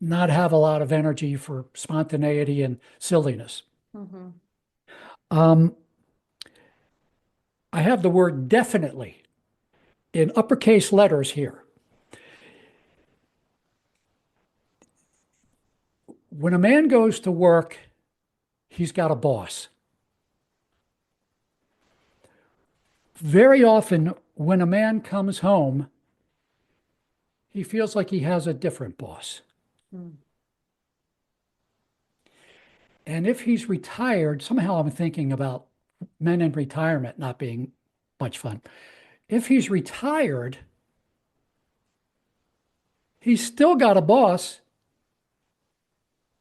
B: not have a lot of energy for spontaneity and silliness.
C: Mm-hmm.
B: I have the word definitely in uppercase letters here. When a man goes to work, he's got a boss. Very often, when a man comes home, he feels like he has a different boss.
C: Mm.
B: And if he's retired, somehow I'm thinking about men in retirement not being much fun. If he's retired, he's still got a boss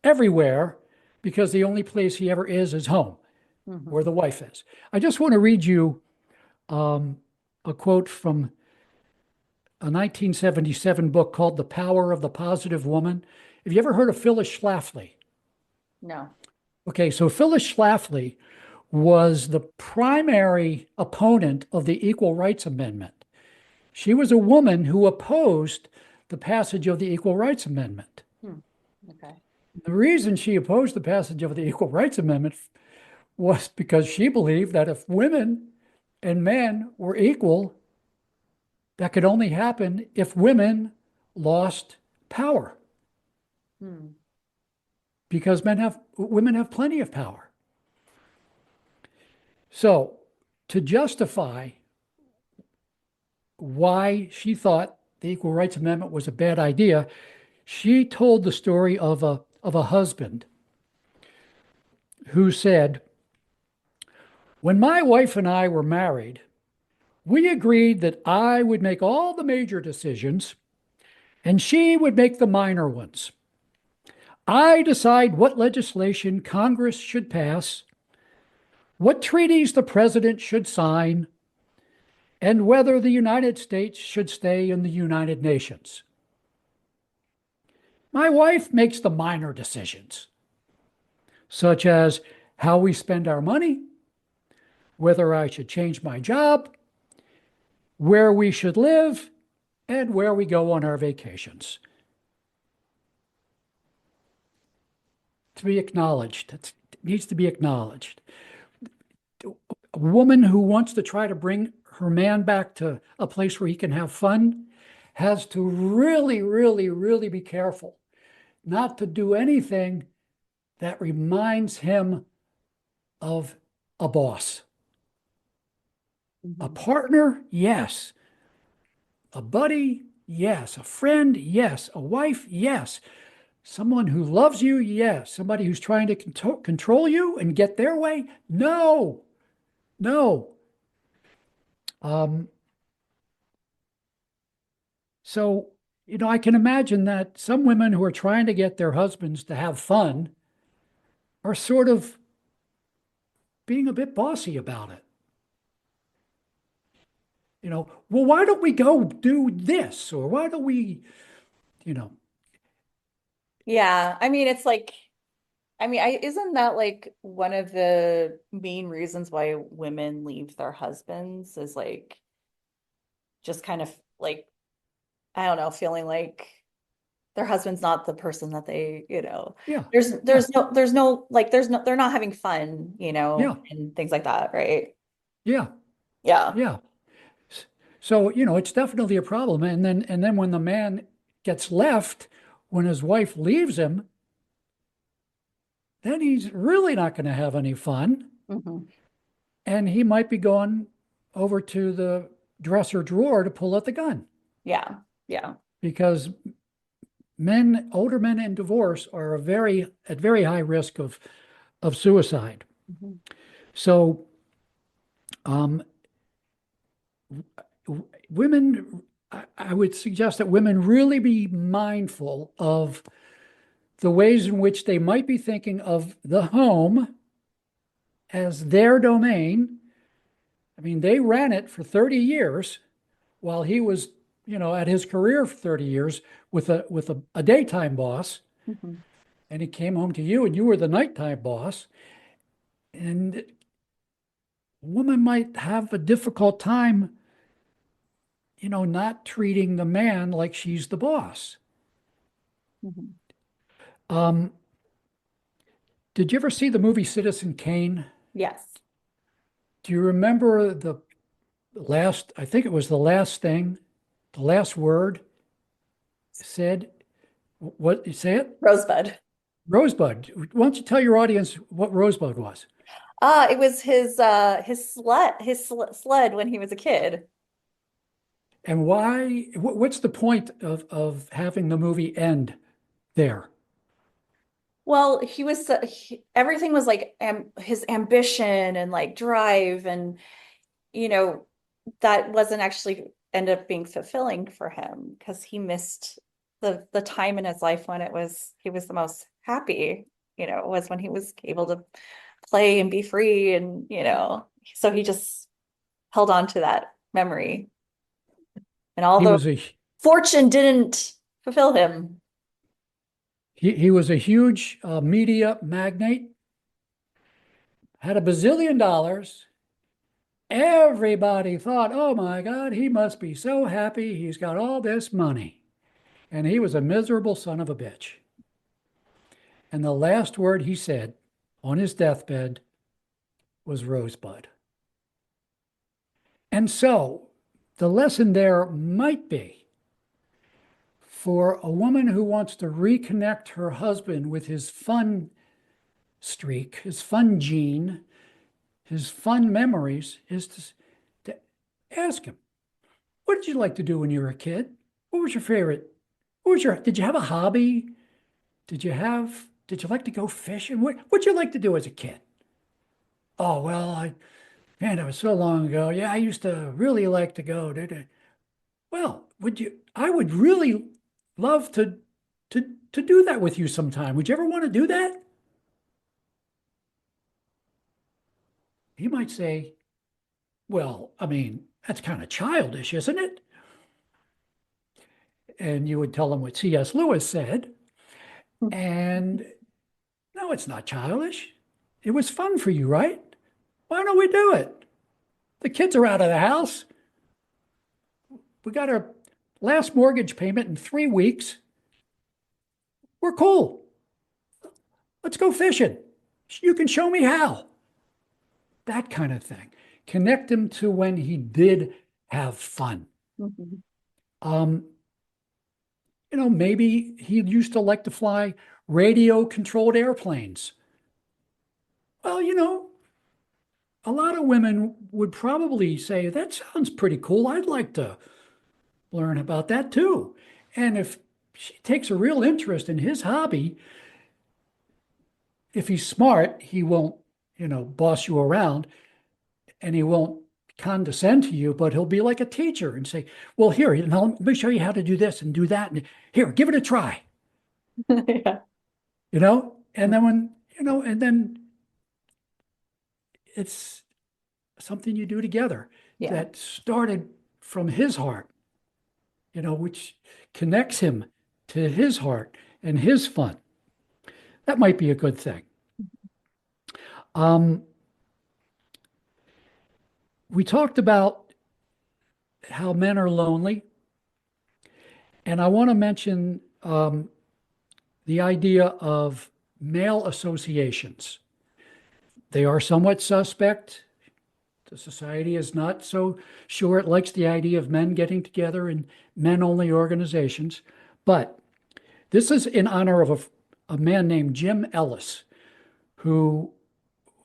B: everywhere because the only place he ever is home,
C: Mm-hmm.
B: where the wife is. I just want to read you a quote from a 1977 book called The Power of the Positive Woman. Have you ever heard of Phyllis Schlafly?
C: No.
B: Okay, so Phyllis Schlafly was the primary opponent of the Equal Rights Amendment. She was a woman who opposed the passage of the Equal Rights Amendment.
C: Okay.
B: The reason she opposed the passage of the Equal Rights Amendment was because she believed that if women and men were equal, that could only happen if women lost power.
C: Hmm.
B: Because women have plenty of power. So to justify why she thought the Equal Rights Amendment was a bad idea, she told the story of a husband who said, "When my wife and I were married, we agreed that I would make all the major decisions and she would make the minor ones. I decide what legislation Congress should pass, what treaties the president should sign, and whether the United States should stay in the United Nations. My wife makes the minor decisions, such as how we spend our money, whether I should change my job, where we should live, and where we go on our vacations." To be acknowledged. It needs to be acknowledged. A woman who wants to try to bring her man back to a place where he can have fun has to really, really, really be careful not to do anything that reminds him of a boss. A partner, yes. A buddy, yes. A friend, yes. A wife, yes. Someone who loves you, yes. Somebody who's trying to control you and get their way, no. No. Um, so, I can imagine that some women who are trying to get their husbands to have fun are sort of being a bit bossy about it. Well, why don't we go do this? Or why don't we, you know,
C: Yeah, I mean, it's like, isn't that like one of the main reasons why women leave their husbands is like just kind of like, I don't know, feeling like their husband's not the person that they,
B: yeah,
C: there's
B: yeah,
C: they're not having fun,
B: yeah,
C: and things like that, right?
B: yeah,
C: Yeah.
B: yeah. So, it's definitely a problem. And then when the man gets left, when his wife leaves him, then he's really not going to have any fun.
C: Hmm.
B: And he might be going over to the dresser drawer to pull out the gun
C: Yeah. Yeah.
B: because older men in divorce are at very high risk of suicide.
C: Mhm.
B: So, um, women, I would suggest that women really be mindful of the ways in which they might be thinking of the home as their domain. I mean, they ran it for 30 years while he was, at his career for 30 years with a daytime boss,
C: Mhm.
B: and he came home to you and you were the nighttime boss. And a woman might have a difficult time, not treating the man like she's the boss.
C: Mhm.
B: Um, did you ever see the movie Citizen Kane?
C: Yes.
B: Do you remember I think it was the last thing, the last word said? What, say it?
C: Rosebud.
B: Rosebud. Why don't you tell your audience what Rosebud was?
C: It was his sled when he was a kid.
B: And why, what's the point of having the movie end there?
C: Well, everything was like his ambition and like drive, and you know that wasn't actually end up being fulfilling for him because he missed the time in his life when he was the most happy, was when he was able to play and be free, and so he just held on to that memory, and
B: He
C: although
B: was a
C: fortune didn't fulfill him.
B: he was a huge media magnate, had a bazillion dollars. Everybody thought, oh my God, he must be so happy. He's got all this money. And he was a miserable son of a bitch. And the last word he said on his deathbed was Rosebud. And so the lesson there might be for a woman who wants to reconnect her husband with his fun streak, his fun gene, his fun memories, is to ask him, what did you like to do when you were a kid? What was your favorite? Did you have a hobby? Did you have did you like to go fishing? What'd you like to do as a kid? Oh, well, man, it was so long ago. Yeah, I used to really like to go. Well, I would really love to do that with you sometime. Would you ever want to do that? He might say, well, I mean, that's kind of childish, isn't it? And you would tell him what C.S. Lewis said. And no, it's not childish. It was fun for you, right? Why don't we do it? The kids are out of the house. We got our last mortgage payment in 3 weeks. We're cool. Let's go fishing. You can show me how. That kind of thing. Connect him to when he did have fun.
C: Mhm.
B: Um, maybe he used to like to fly radio controlled airplanes. Well, a lot of women would probably say, that sounds pretty cool. I'd like to learn about that too. And if she takes a real interest in his hobby, if he's smart, he won't, boss you around, and he won't condescend to you, but he'll be like a teacher and say, well, here, let me show you how to do this and do that. And here, give it a try,
C: Yeah.
B: and then and then it's something you do together
C: Yeah.
B: that started from his heart, which connects him to his heart and his fun. That might be a good thing. Um, we talked about how men are lonely, and I want to mention the idea of male associations. They are somewhat suspect. The society is not so sure it likes the idea of men getting together in men-only organizations. But this is in honor of a man named Jim Ellis, who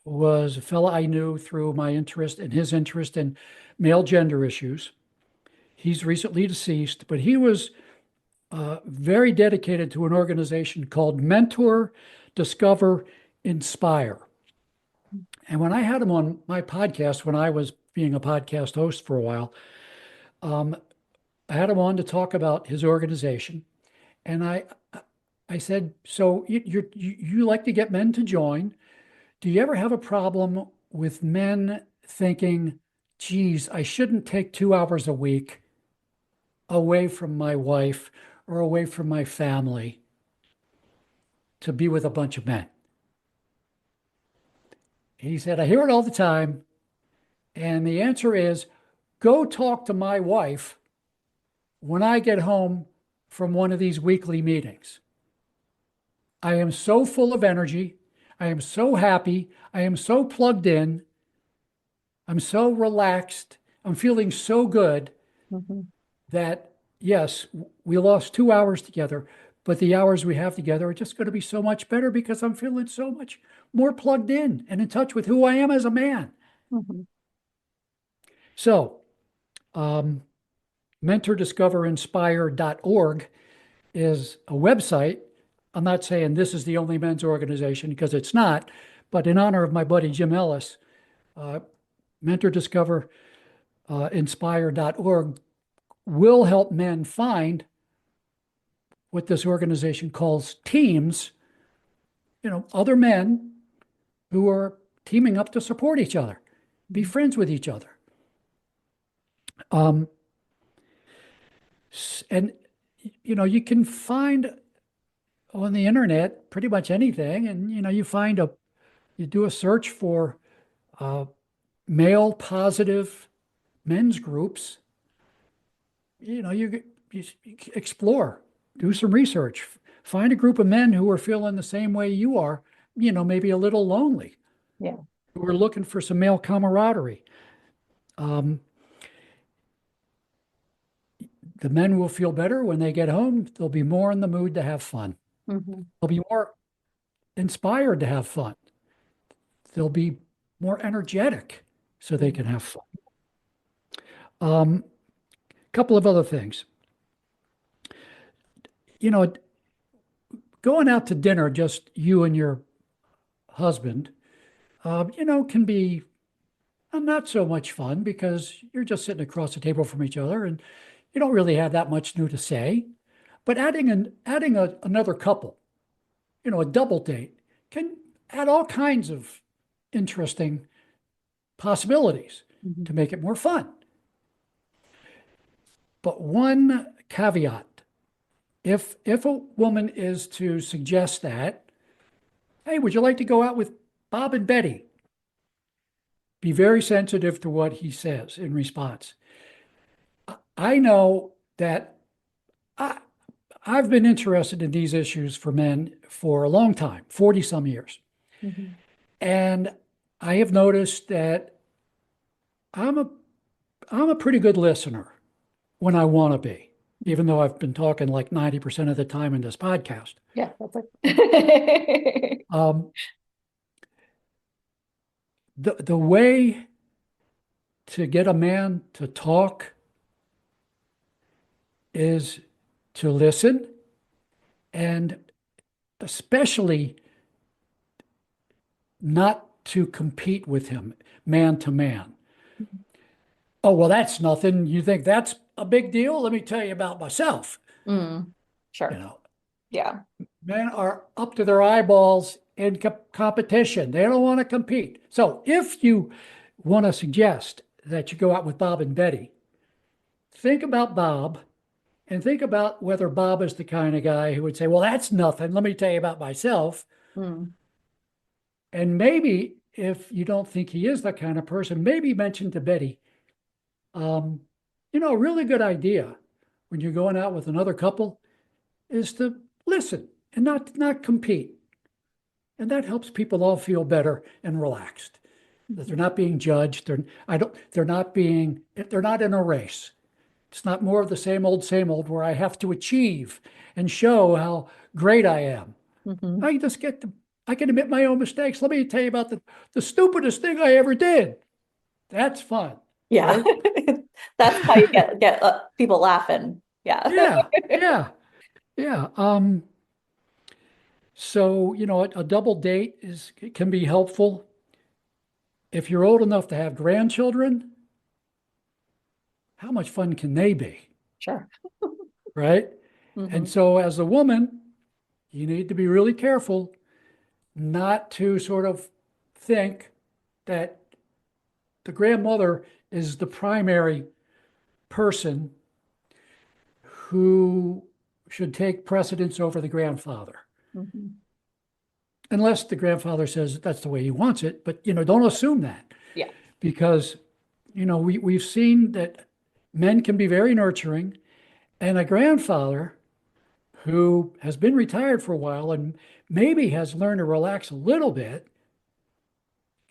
B: was a fellow I knew through my interest and his interest in male gender issues. He's recently deceased, but he was very dedicated to an organization called Mentor, Discover, Inspire. And when I had him on my podcast, when I was being a podcast host for a while, I had him on to talk about his organization. And I said, so you like to get men to join. Do you ever have a problem with men thinking, geez, I shouldn't take 2 hours a week away from my wife or away from my family to be with a bunch of men? He said, I hear it all the time. And the answer is, go talk to my wife when I get home from one of these weekly meetings. I am so full of energy. I am so happy. I am so plugged in. I'm so relaxed. I'm feeling so good
C: Mhm.
B: that, yes, we lost 2 hours together, but the hours we have together are just going to be so much better because I'm feeling so much more plugged in and in touch with who I am as a man.
C: Mhm.
B: So, mentordiscoverinspire.org is a website. I'm not saying this is the only men's organization because it's not, but in honor of my buddy Jim Ellis, mentordiscoverinspire.org will help men find what this organization calls teams, other men who are teaming up to support each other, be friends with each other. Um, and, you can find on the internet pretty much anything. And, you do a search for male positive men's groups. You explore, do some research, find a group of men who are feeling the same way you are, maybe a little lonely,
C: Yeah.
B: who are looking for some male camaraderie. The men will feel better when they get home. They'll be more in the mood to have fun.
C: Mhm.
B: They'll be more inspired to have fun. They'll be more energetic so they can have fun. Couple of other things. going out to dinner, just you and your husband, can be not so much fun because you're just sitting across the table from each other and you don't really have that much new to say. But another couple, a double date, can add all kinds of interesting possibilities to make it more fun. But one caveat, if a woman is to suggest that, hey, would you like to go out with Bob and Betty? Be very sensitive to what he says in response. I know that I, I've been interested in these issues for men for a long time, 40 some years.
C: Mhm.
B: And I have noticed that I'm a I'm a pretty good listener when I want to be, even though I've been talking like 90% of the time in this podcast.
C: Yeah, that's like
B: Um, the way to get a man to talk is to listen, and especially not to compete with him man to man. Oh, well, that's nothing. You think that's a big deal? Let me tell you about myself.
C: Mm,
B: You
C: sure.
B: know,
C: Yeah.
B: men are up to their eyeballs in competition. They don't want to compete. So if you want to suggest that you go out with Bob and Betty, think about Bob and think about whether Bob is the kind of guy who would say, well, that's nothing. Let me tell you about myself.
C: Mm,
B: And maybe if you don't think he is that kind of person, maybe mention to Betty, um, a really good idea when you're going out with another couple is to listen and not compete. And that helps people all feel better and relaxed. That they're not being judged. They're not in a race. It's not more of the same old where I have to achieve and show how great I am.
C: mhm.
B: I just I can admit my own mistakes. Let me tell you about the stupidest thing I ever did. That's fun,
C: Yeah.
B: right?
C: That's how you get people laughing. Yeah.
B: Yeah, yeah, yeah. So, a double date can be helpful. If you're old enough to have grandchildren, how much fun can they be,
C: Sure.
B: right? And
C: Hmm.
B: so, as a woman, you need to be really careful not to sort of think that the grandmother is the primary person who should take precedence over the grandfather,
C: Hmm.
B: unless the grandfather says that's the way he wants it. But, don't assume that
C: Yeah.
B: because, we've seen that men can be very nurturing, and a grandfather who has been retired for a while and maybe has learned to relax a little bit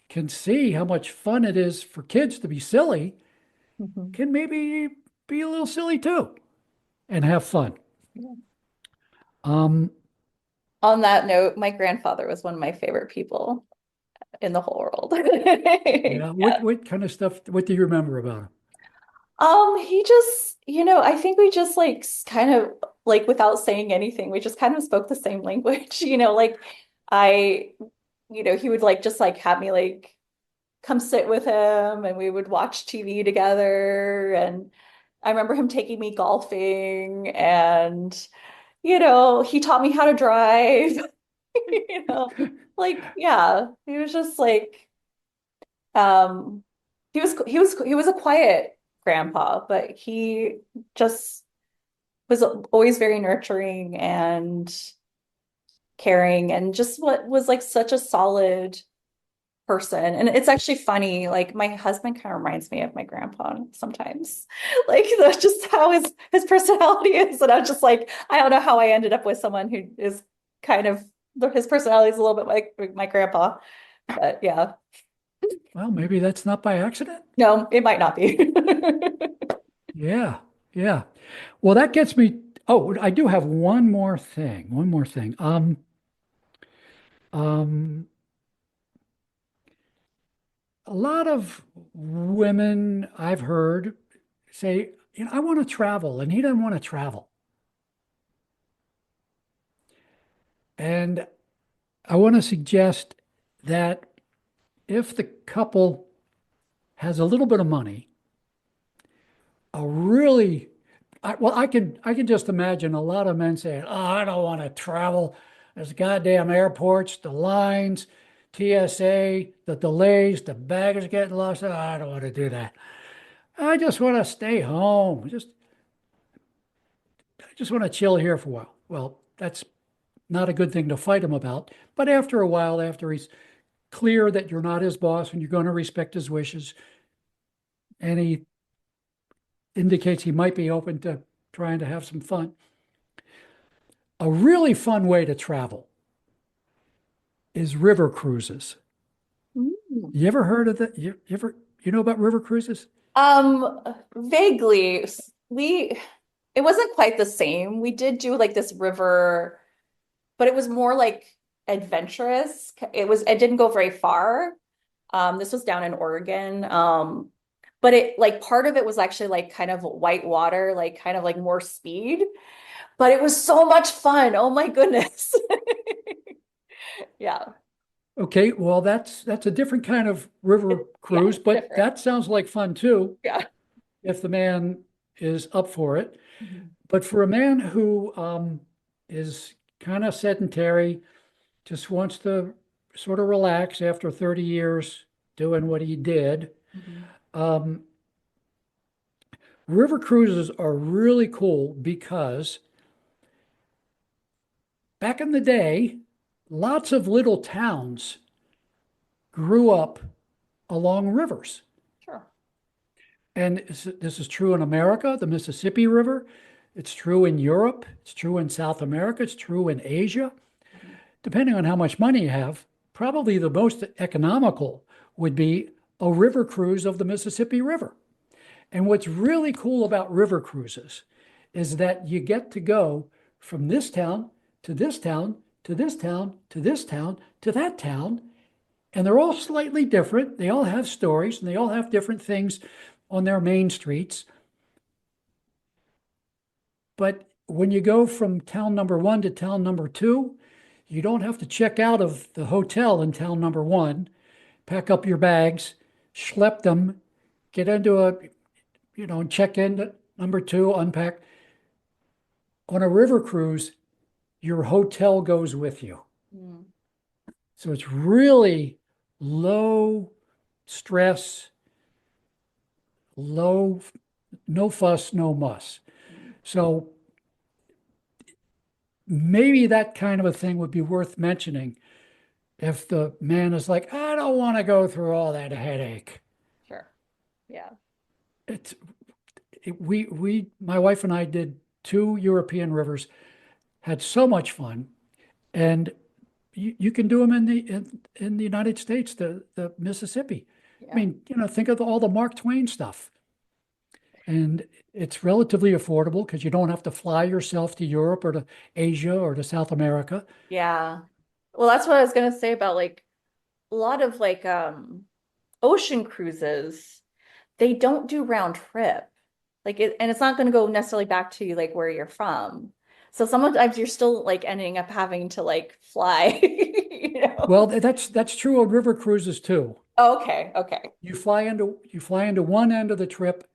B: can see how much fun it is for kids to be silly,
C: Hmm.
B: can maybe be a little silly too and have fun.
C: Yeah.
B: Um,
C: On that note, my grandfather was one of my favorite people in the whole world.
B: yeah,
C: Yeah.
B: what kind of stuff, what do you remember about him?
C: He just, I think we just like kind of like without saying anything, we just kind of spoke the same language, like I, he would like just like have me like come sit with him and we would watch TV together. And I remember him taking me golfing and, he taught me how to drive, you know, like, yeah, he was just like, um, he was a quiet grandpa, but he just was always very nurturing and caring and just what was like such a solid person. And it's actually funny, like my husband kind of reminds me of my grandpa sometimes. Like that's just how his personality is. And I'm just like, I don't know how I ended up with someone who is kind of his personality is a little bit like my grandpa. But yeah,
B: Well, maybe that's not by accident.
C: no, it might not be.
B: Yeah, yeah. Well, that gets me. Oh, I do have one more thing. One more thing. Um, a lot of women I've heard say, I want to travel, and he doesn't want to travel. And I want to suggest that if the couple has a little bit of money, a really well, I can just imagine a lot of men saying, "Oh, I don't want to travel. There's goddamn airports, the lines, TSA, the delays, the baggage getting lost. Oh, I don't want to do that. I just want to stay home. I just want to chill here for a while." Well, that's not a good thing to fight him about. But after a while, after he's clear that you're not his boss and you're going to respect his wishes, and he indicates he might be open to trying to have some fun. A really fun way to travel is river cruises.
C: Mm.
B: You ever heard of that? You know about river cruises?
C: Vaguely, it wasn't quite the same. We did do like this river, but it was more like adventurous. It didn't go very far. This was down in Oregon. But it like part of it was actually like kind of white water, like kind of like more speed, but it was so much fun. Oh my goodness. Yeah.
B: Okay, well that's a different kind of river
C: Yeah,
B: cruise,
C: it's
B: but
C: different.
B: that sounds like fun too
C: Yeah.
B: if the man is up for it.
C: Mhm.
B: But for a man who is kind of sedentary, just wants to sort of relax after 30 years doing what he did,
C: Mhm.
B: um, river cruises are really cool because back in the day, lots of little towns grew up along rivers.
C: Sure.
B: And this is true in America, the Mississippi River. It's true in Europe. It's true in South America. It's true in Asia.
C: Mhm.
B: Depending on how much money you have, probably the most economical would be a river cruise of the Mississippi River. And what's really cool about river cruises is that you get to go from this town to this town to this town to this town to that town. And they're all slightly different. They all have stories and they all have different things on their main streets. But when you go from town number one to town number two, you don't have to check out of the hotel in town number one, pack up your bags, schlep them, get into check in at number two, unpack. On a river cruise, your hotel goes with you.
C: Mm.
B: So it's really low stress, low, no fuss, no muss.
C: Mm.
B: So maybe that kind of a thing would be worth mentioning if the man is like, I don't want to go through all that headache.
C: Sure. Yeah.
B: It's my wife and I did two European rivers, had so much fun, and you can do them in the United States, the Mississippi. I
C: Yeah.
B: mean, think of all the Mark Twain stuff. And it's relatively affordable because you don't have to fly yourself to Europe or to Asia or to South America.
C: Yeah. Well, that's what I was gonna say about like a lot of like ocean cruises, they don't do round trip. And it's not gonna go necessarily back to like where you're from. So sometimes you're still like ending up having to like fly, you
B: Well,
C: know.
B: that's true on river cruises too.
C: Okay, okay.
B: You fly into one end of the trip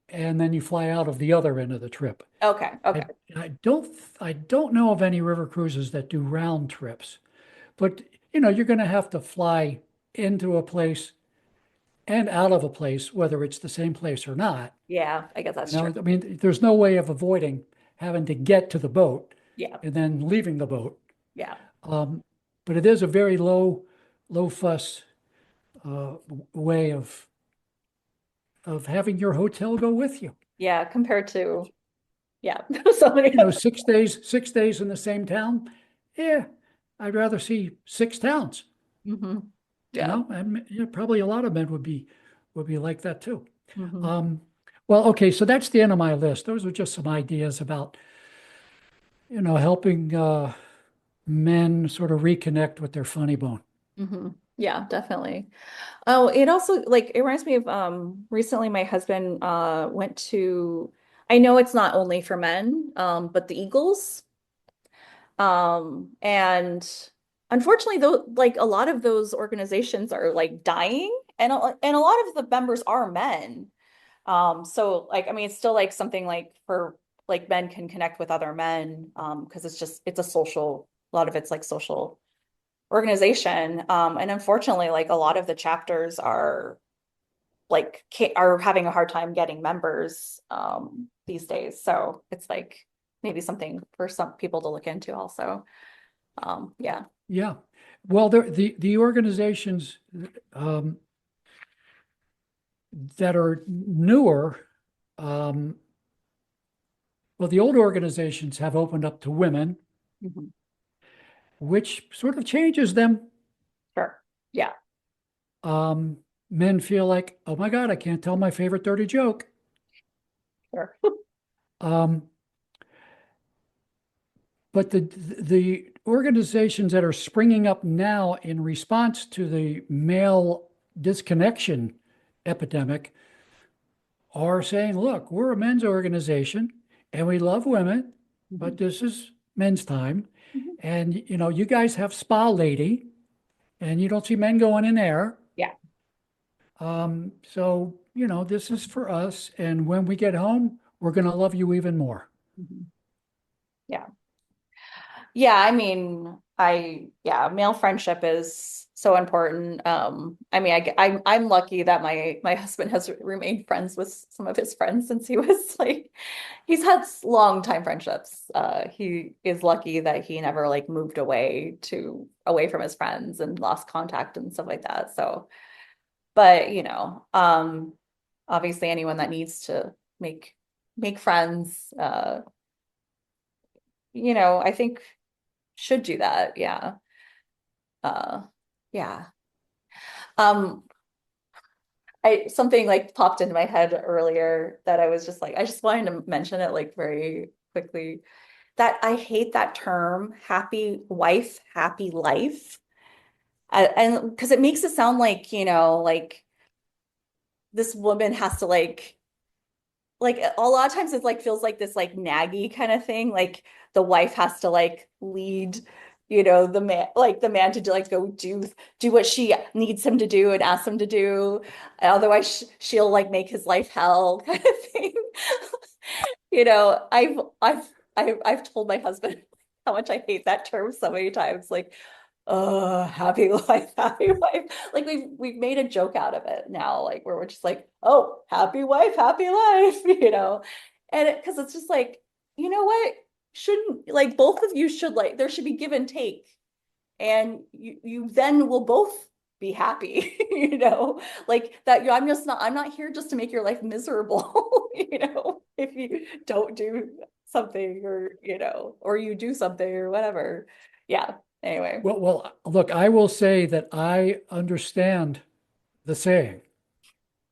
B: and then you fly out of the other end of the trip.
C: Okay, okay.
B: I don't know of any river cruises that do round trips, but you're going to have to fly into a place and out of a place, whether it's the same place or not.
C: Yeah, I guess that's true.
B: I mean, there's no way of avoiding having to get to the boat
C: Yeah,
B: and then leaving the boat.
C: yeah.
B: Um, but it is a very low fuss uh, way of having your hotel go with you.
C: Yeah, compared to yeah, so many
B: 6 days in the same town. Yeah, I'd rather see six towns.
C: hmm Yeah.
B: And probably a lot of men would be like that too.
C: hmm
B: Um, well, okay, so that's the end of my list. Those are just some ideas about helping men sort of reconnect with their funny bone.
C: Yeah, definitely. Oh, it also like it reminds me of recently my husband went to I know it's not only for men, but the Eagles. And unfortunately, though, like a lot of those organizations are like dying, and a lot of the members are men. So like, I mean, it's still like something like for like men can connect with other men, because it's a social, a lot of it's like social organization. And unfortunately, like a lot of the chapters are like are having a hard time getting members these days. So it's like maybe something for some people to look into also. Yeah.
B: Yeah. Well, the organizations um, that are newer, um, well, the old organizations have opened up to women,
C: Mhm.
B: which sort of changes them.
C: Sure. Yeah.
B: Um, Men feel like, oh my God, I can't tell my favorite dirty joke.
C: Sure.
B: Um, but the organizations that are springing up now in response to the male disconnection epidemic are saying, look, we're a men's organization and we love women, but
C: Mhm.
B: this is men's time.
C: Mhm.
B: And, you guys have Spa Lady and you don't see men going in there.
C: Yeah.
B: So, this is for us. And when we get home, we're going to love you even more.
C: Mhm. Yeah. Yeah, I mean, yeah, male friendship is so important. I mean, I'm lucky that my husband has remained friends with some of his friends since he was like, he's had long time friendships. He is lucky that he never like moved away from his friends and lost contact and stuff like that. So, but obviously anyone that needs to make friends, I think should do that. Yeah. Uh, yeah. Um, I something like popped into my head earlier that I was just like, I just wanted to mention it like very quickly, that I hate that term, happy wife, happy life. And because it makes it sound like, like this woman has to like a lot of times it like feels like this like naggy kind of thing. Like the wife has to like lead, the man to do, like go do what she needs him to do and ask him to do. Otherwise she'll like make his life hell kind of thing. I've told my husband how much I hate that term so many times. Like, happy life, happy wife. Like we've made a joke out of it now, like where we're just like, oh, happy wife, happy life, And because it's just like, you know what? Shouldn't like both of you should like there should be give and take. And you then will both be happy, like that. I'm not here just to make your life miserable, if you don't do something or you do something or whatever. Yeah. Anyway.
B: Well, look, I will say that I understand the saying.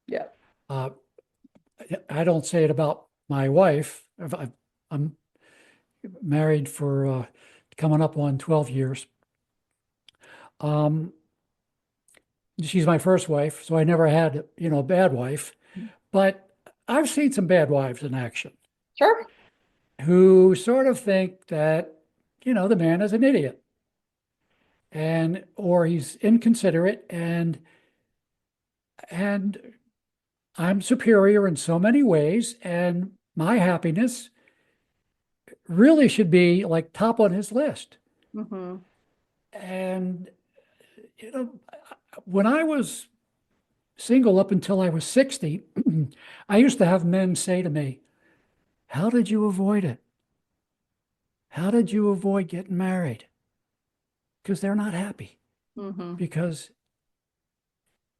C: Yeah.
B: Uh, I don't say it about my wife. I'm married for coming up on 12 years. Um, she's my first wife, so I never had, a bad wife. But I've seen some bad wives in action
C: Sure.
B: who sort of think that, the man is an idiot or he's inconsiderate and I'm superior in so many ways, and my happiness really should be like top on his list.
C: Mm-hmm.
B: And, when I was single up until I was 60, I used to have men say to me, how did you avoid it? How did you avoid getting married? Because they're not happy,
C: Mm-hmm.
B: because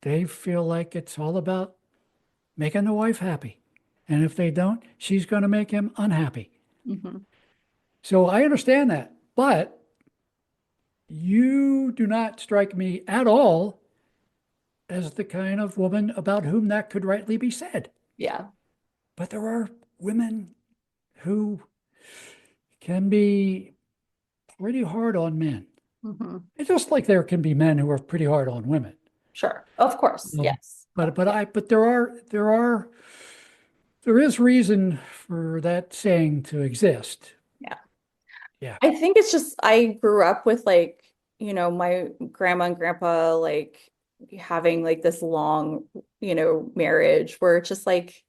B: they feel like it's all about making the wife happy. And if they don't, she's going to make him unhappy.
C: Mm-hmm.
B: So I understand that. But you do not strike me at all as the kind of woman about whom that could rightly be said.
C: Yeah.
B: But there are women who can be pretty hard on men.
C: Mm-hmm.
B: It's just like there can be men who are pretty hard on women.
C: Sure. Of course.
B: Um,
C: Yes.
B: but there is reason for that saying to exist.
C: Yeah.
B: Yeah.
C: I think it's just I grew up with like, my grandma and grandpa like having like this long, marriage where it's just like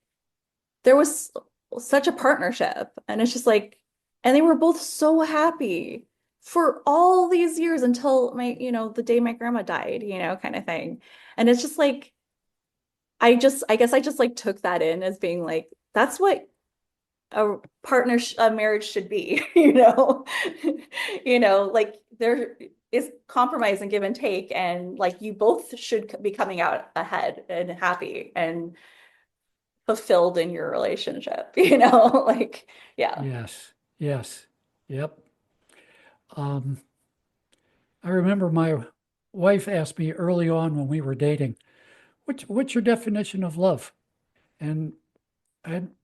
C: there was such a partnership and it's just like and they were both so happy for all these years until the day my grandma died, kind of thing. And it's just like I guess I just like took that in as being like that's what a marriage should be, like there is compromise and give and take, and like you both should be coming out ahead and happy and fulfilled in your relationship, like yeah.
B: Yes. Yes. Yep. Um, I remember my wife asked me early on when we were dating, what's your definition of love? And I hadn't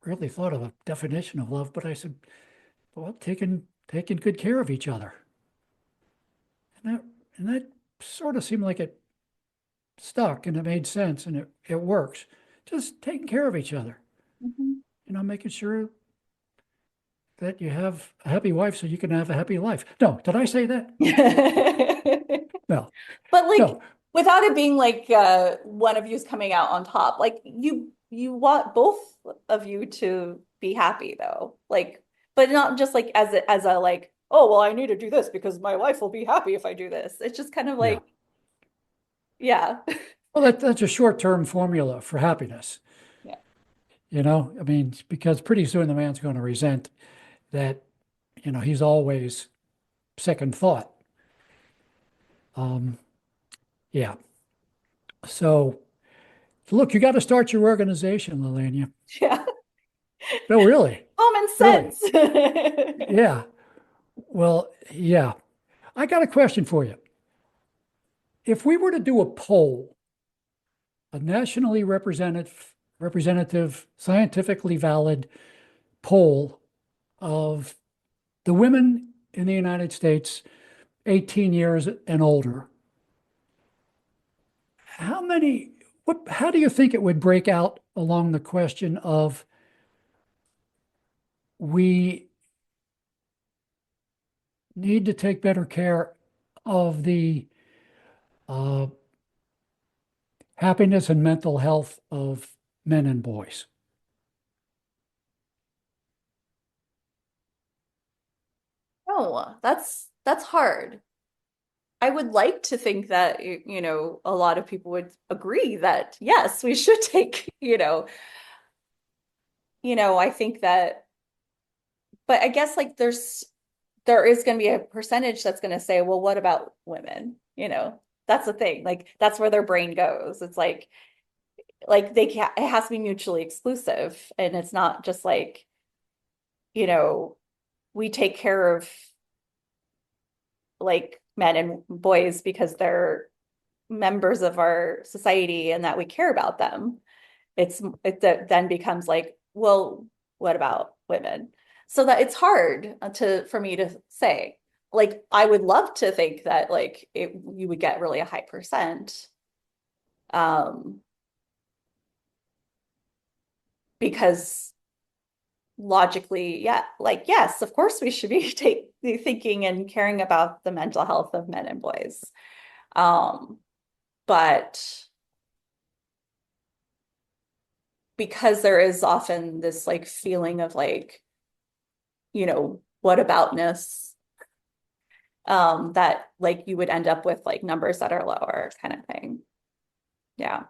B: really thought of a definition of love, but I said, well, taking good care of each other. And that sort of seemed like it stuck and it made sense and it works. Just taking care of each other,
C: Mhm.
B: making sure that you have a happy wife so you can have a happy life. No, did I say that? No,
C: But like
B: no.
C: without it being like one of you's coming out on top, like you want both of you to be happy though. Like, but not just like as a like, oh well, I need to do this because my wife will be happy if I do this. It's just kind of
B: Yeah.
C: like, yeah.
B: Well, that's a short-term formula for happiness.
C: Yeah.
B: I mean, because pretty soon the man's going to resent that, he's always second thought. Um, yeah. So look, you got to start your organization, Lelania.
C: Yeah.
B: No, really,
C: Common
B: really.
C: sense.
B: Yeah. Well, yeah. I got a question for you. If we were to do a poll, a nationally representative, scientifically valid poll of the women in the United States 18 years and older, how do you think it would break out along the question of we need to take better care of the uh, happiness and mental health of men and boys?
C: No, that's hard. I would like to think that a lot of people would agree that yes, we should take, I think that, but I guess like there is going to be a percentage that's going to say, well, what about women? That's the thing. Like that's where their brain goes. It's like they can't, it has to be mutually exclusive, and it's not just like, you know, we take care of like men and boys because they're members of our society and that we care about them. It then becomes like, well, what about women? So that it's hard for me to say. Like I would love to think that like you would get really a high percent. Um, because logically, yeah, like yes, of course we should be thinking and caring about the mental health of men and boys. Um, but because there is often this like feeling of like, what aboutness, that like you would end up with like numbers that are lower kind of thing. Yeah.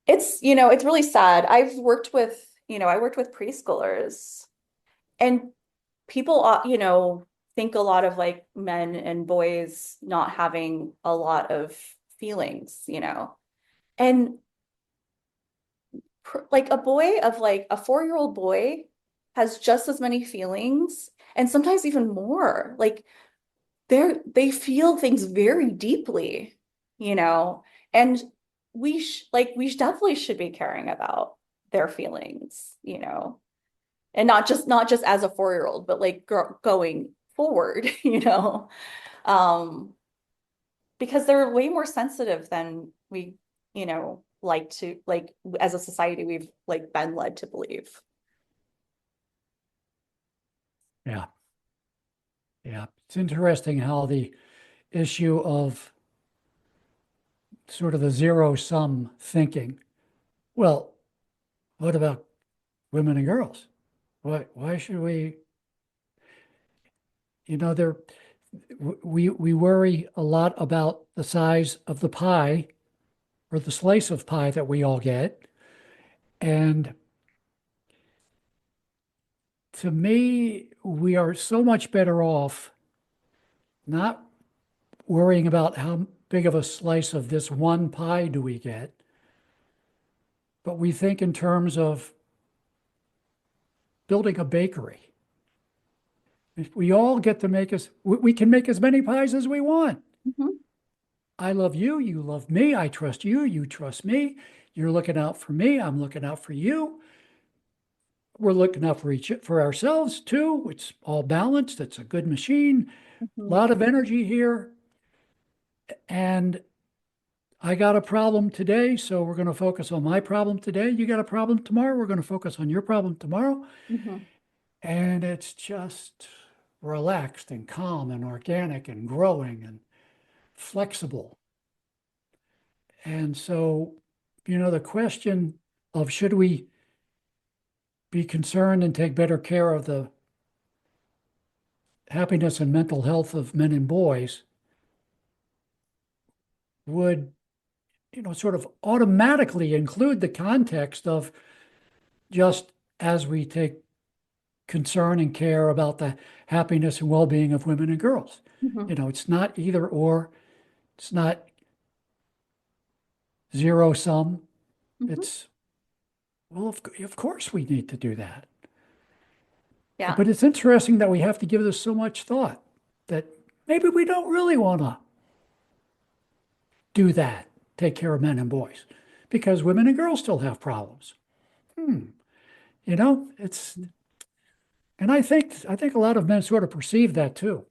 C: It's really sad. I worked with preschoolers and people, think a lot of like men and boys not having a lot of feelings, and like a boy of like a 4-year-old boy has just as many feelings and sometimes even more. Like they feel things very deeply, you know, and we definitely should be caring about their feelings, and not just as a 4-year-old, but like going forward, um, because they're way more sensitive than we, like to like as a society we've like been led to believe.
B: Yeah. Yeah. It's interesting how the issue of sort of the zero sum thinking. Well, what about women and girls? Why should we, there, we worry a lot about the size of the pie or the slice of pie that we all get. And to me, we are so much better off not worrying about how big of a slice of this one pie do we get, but we think in terms of building a bakery. If we all get to we can make as many pies as we want.
C: Mhm.
B: I love you, you love me, I trust you, you trust me. You're looking out for me, I'm looking out for you. We're looking out for ourselves too. It's all balanced. It's a good machine. A
C: Mhm.
B: lot of energy here. And I got a problem today, so we're going to focus on my problem today. You got a problem tomorrow, we're going to focus on your problem tomorrow.
C: Mhm.
B: And it's just relaxed and calm and organic and growing and flexible. And so, the question of should we be concerned and take better care of the happiness and mental health of men and boys would, sort of automatically include the context of just as we take concern and care about the happiness and well-being of women and girls.
C: Mhm.
B: It's not either or, it's not zero sum.
C: Mhm.
B: It's, well, of course we need to do that.
C: Yeah.
B: But it's interesting that we have to give this so much thought that maybe we don't really want to do that, take care of men and boys, because women and girls still have problems. Hmm. It's, and I think a lot of men sort of perceive that too,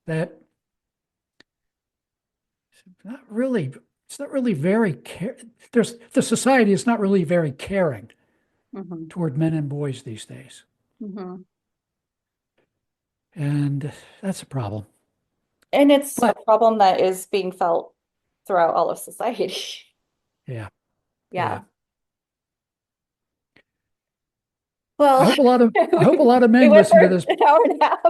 B: that not really, it's not really very there's the society is not really very caring
C: Mhm.
B: toward men and boys these days.
C: Mhm.
B: And that's a problem.
C: And it's a
B: But
C: problem that is being felt throughout all of society.
B: yeah, yeah.
C: Yeah. Well,
B: I hope a lot of
C: we
B: men
C: went
B: listen
C: for
B: to this.
C: an hour and a half.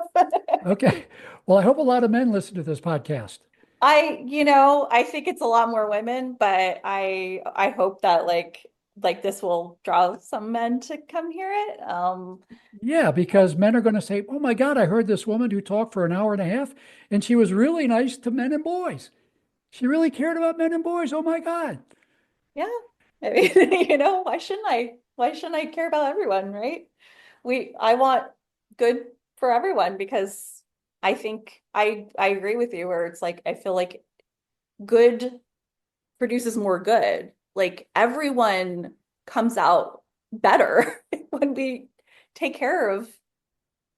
B: Okay. Well, I hope a lot of men listen to this podcast.
C: I think it's a lot more women, but I hope that like this will draw some men to come hear it.
B: Yeah, because men are going to say, "Oh my God, I heard this woman who talked for an hour and a half, and she was really nice to men and boys. She really cared about men and boys. Oh my God."
C: Yeah. I mean, why shouldn't I? Why shouldn't I care about everyone, right? I want good for everyone because I think I agree with you where it's like I feel like good produces more good. Like everyone comes out better when we take care of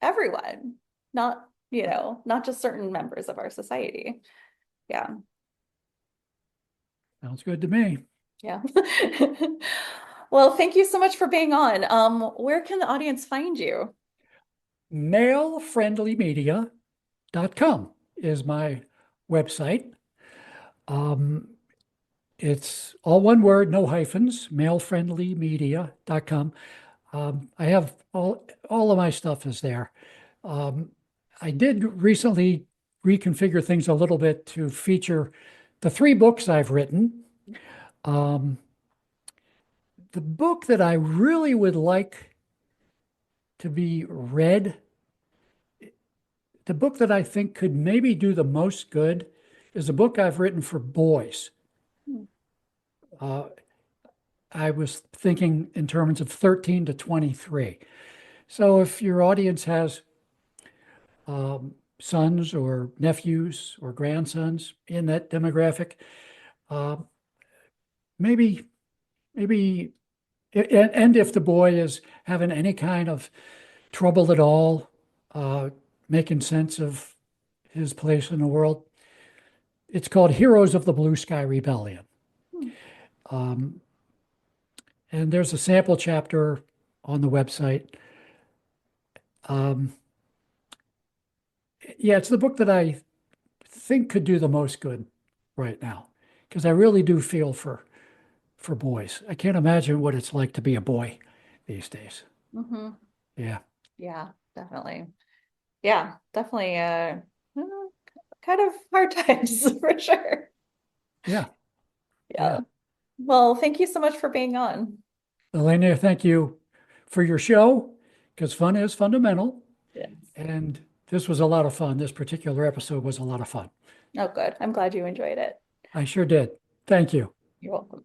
C: everyone, not just certain members of our society. Yeah.
B: Sounds good to me.
C: Yeah. Well, thank you so much for being on. Where can the audience find you?
B: Malefriendlymedia.com is my website. Um, it's all one word, no hyphens, malefriendlymedia.com. I have all of my stuff is there. Um, I did recently reconfigure things a little bit to feature the 3 books I've written. Um, the book that I really would like to be read, the book that I think could maybe do the most good, is a book I've written for boys.
C: Hmm.
B: Uh, I was thinking in terms of 13 to 23. So if your audience has sons or nephews or grandsons in that demographic, uh, maybe, maybe, and if the boy is having any kind of trouble at all, uh, making sense of his place in the world, it's called Heroes of the Blue Sky Rebellion.
C: Hmm.
B: Um, and there's a sample chapter on the website. Um, Yeah, it's the book that I think could do the most good right now, because I really do feel for boys. I can't imagine what it's like to be a boy these days.
C: Hmm.
B: Yeah.
C: Yeah, definitely. Yeah, definitely. Uh, kind of hard times for sure.
B: Yeah.
C: Yeah.
B: Yeah.
C: Well, thank you so much for being on.
B: Elena, thank you for your show, because fun is fundamental.
C: Yes.
B: And this was a lot of fun. This particular episode was a lot of fun.
C: Oh, good. I'm glad you enjoyed it.
B: I sure did. Thank you.
C: You're welcome.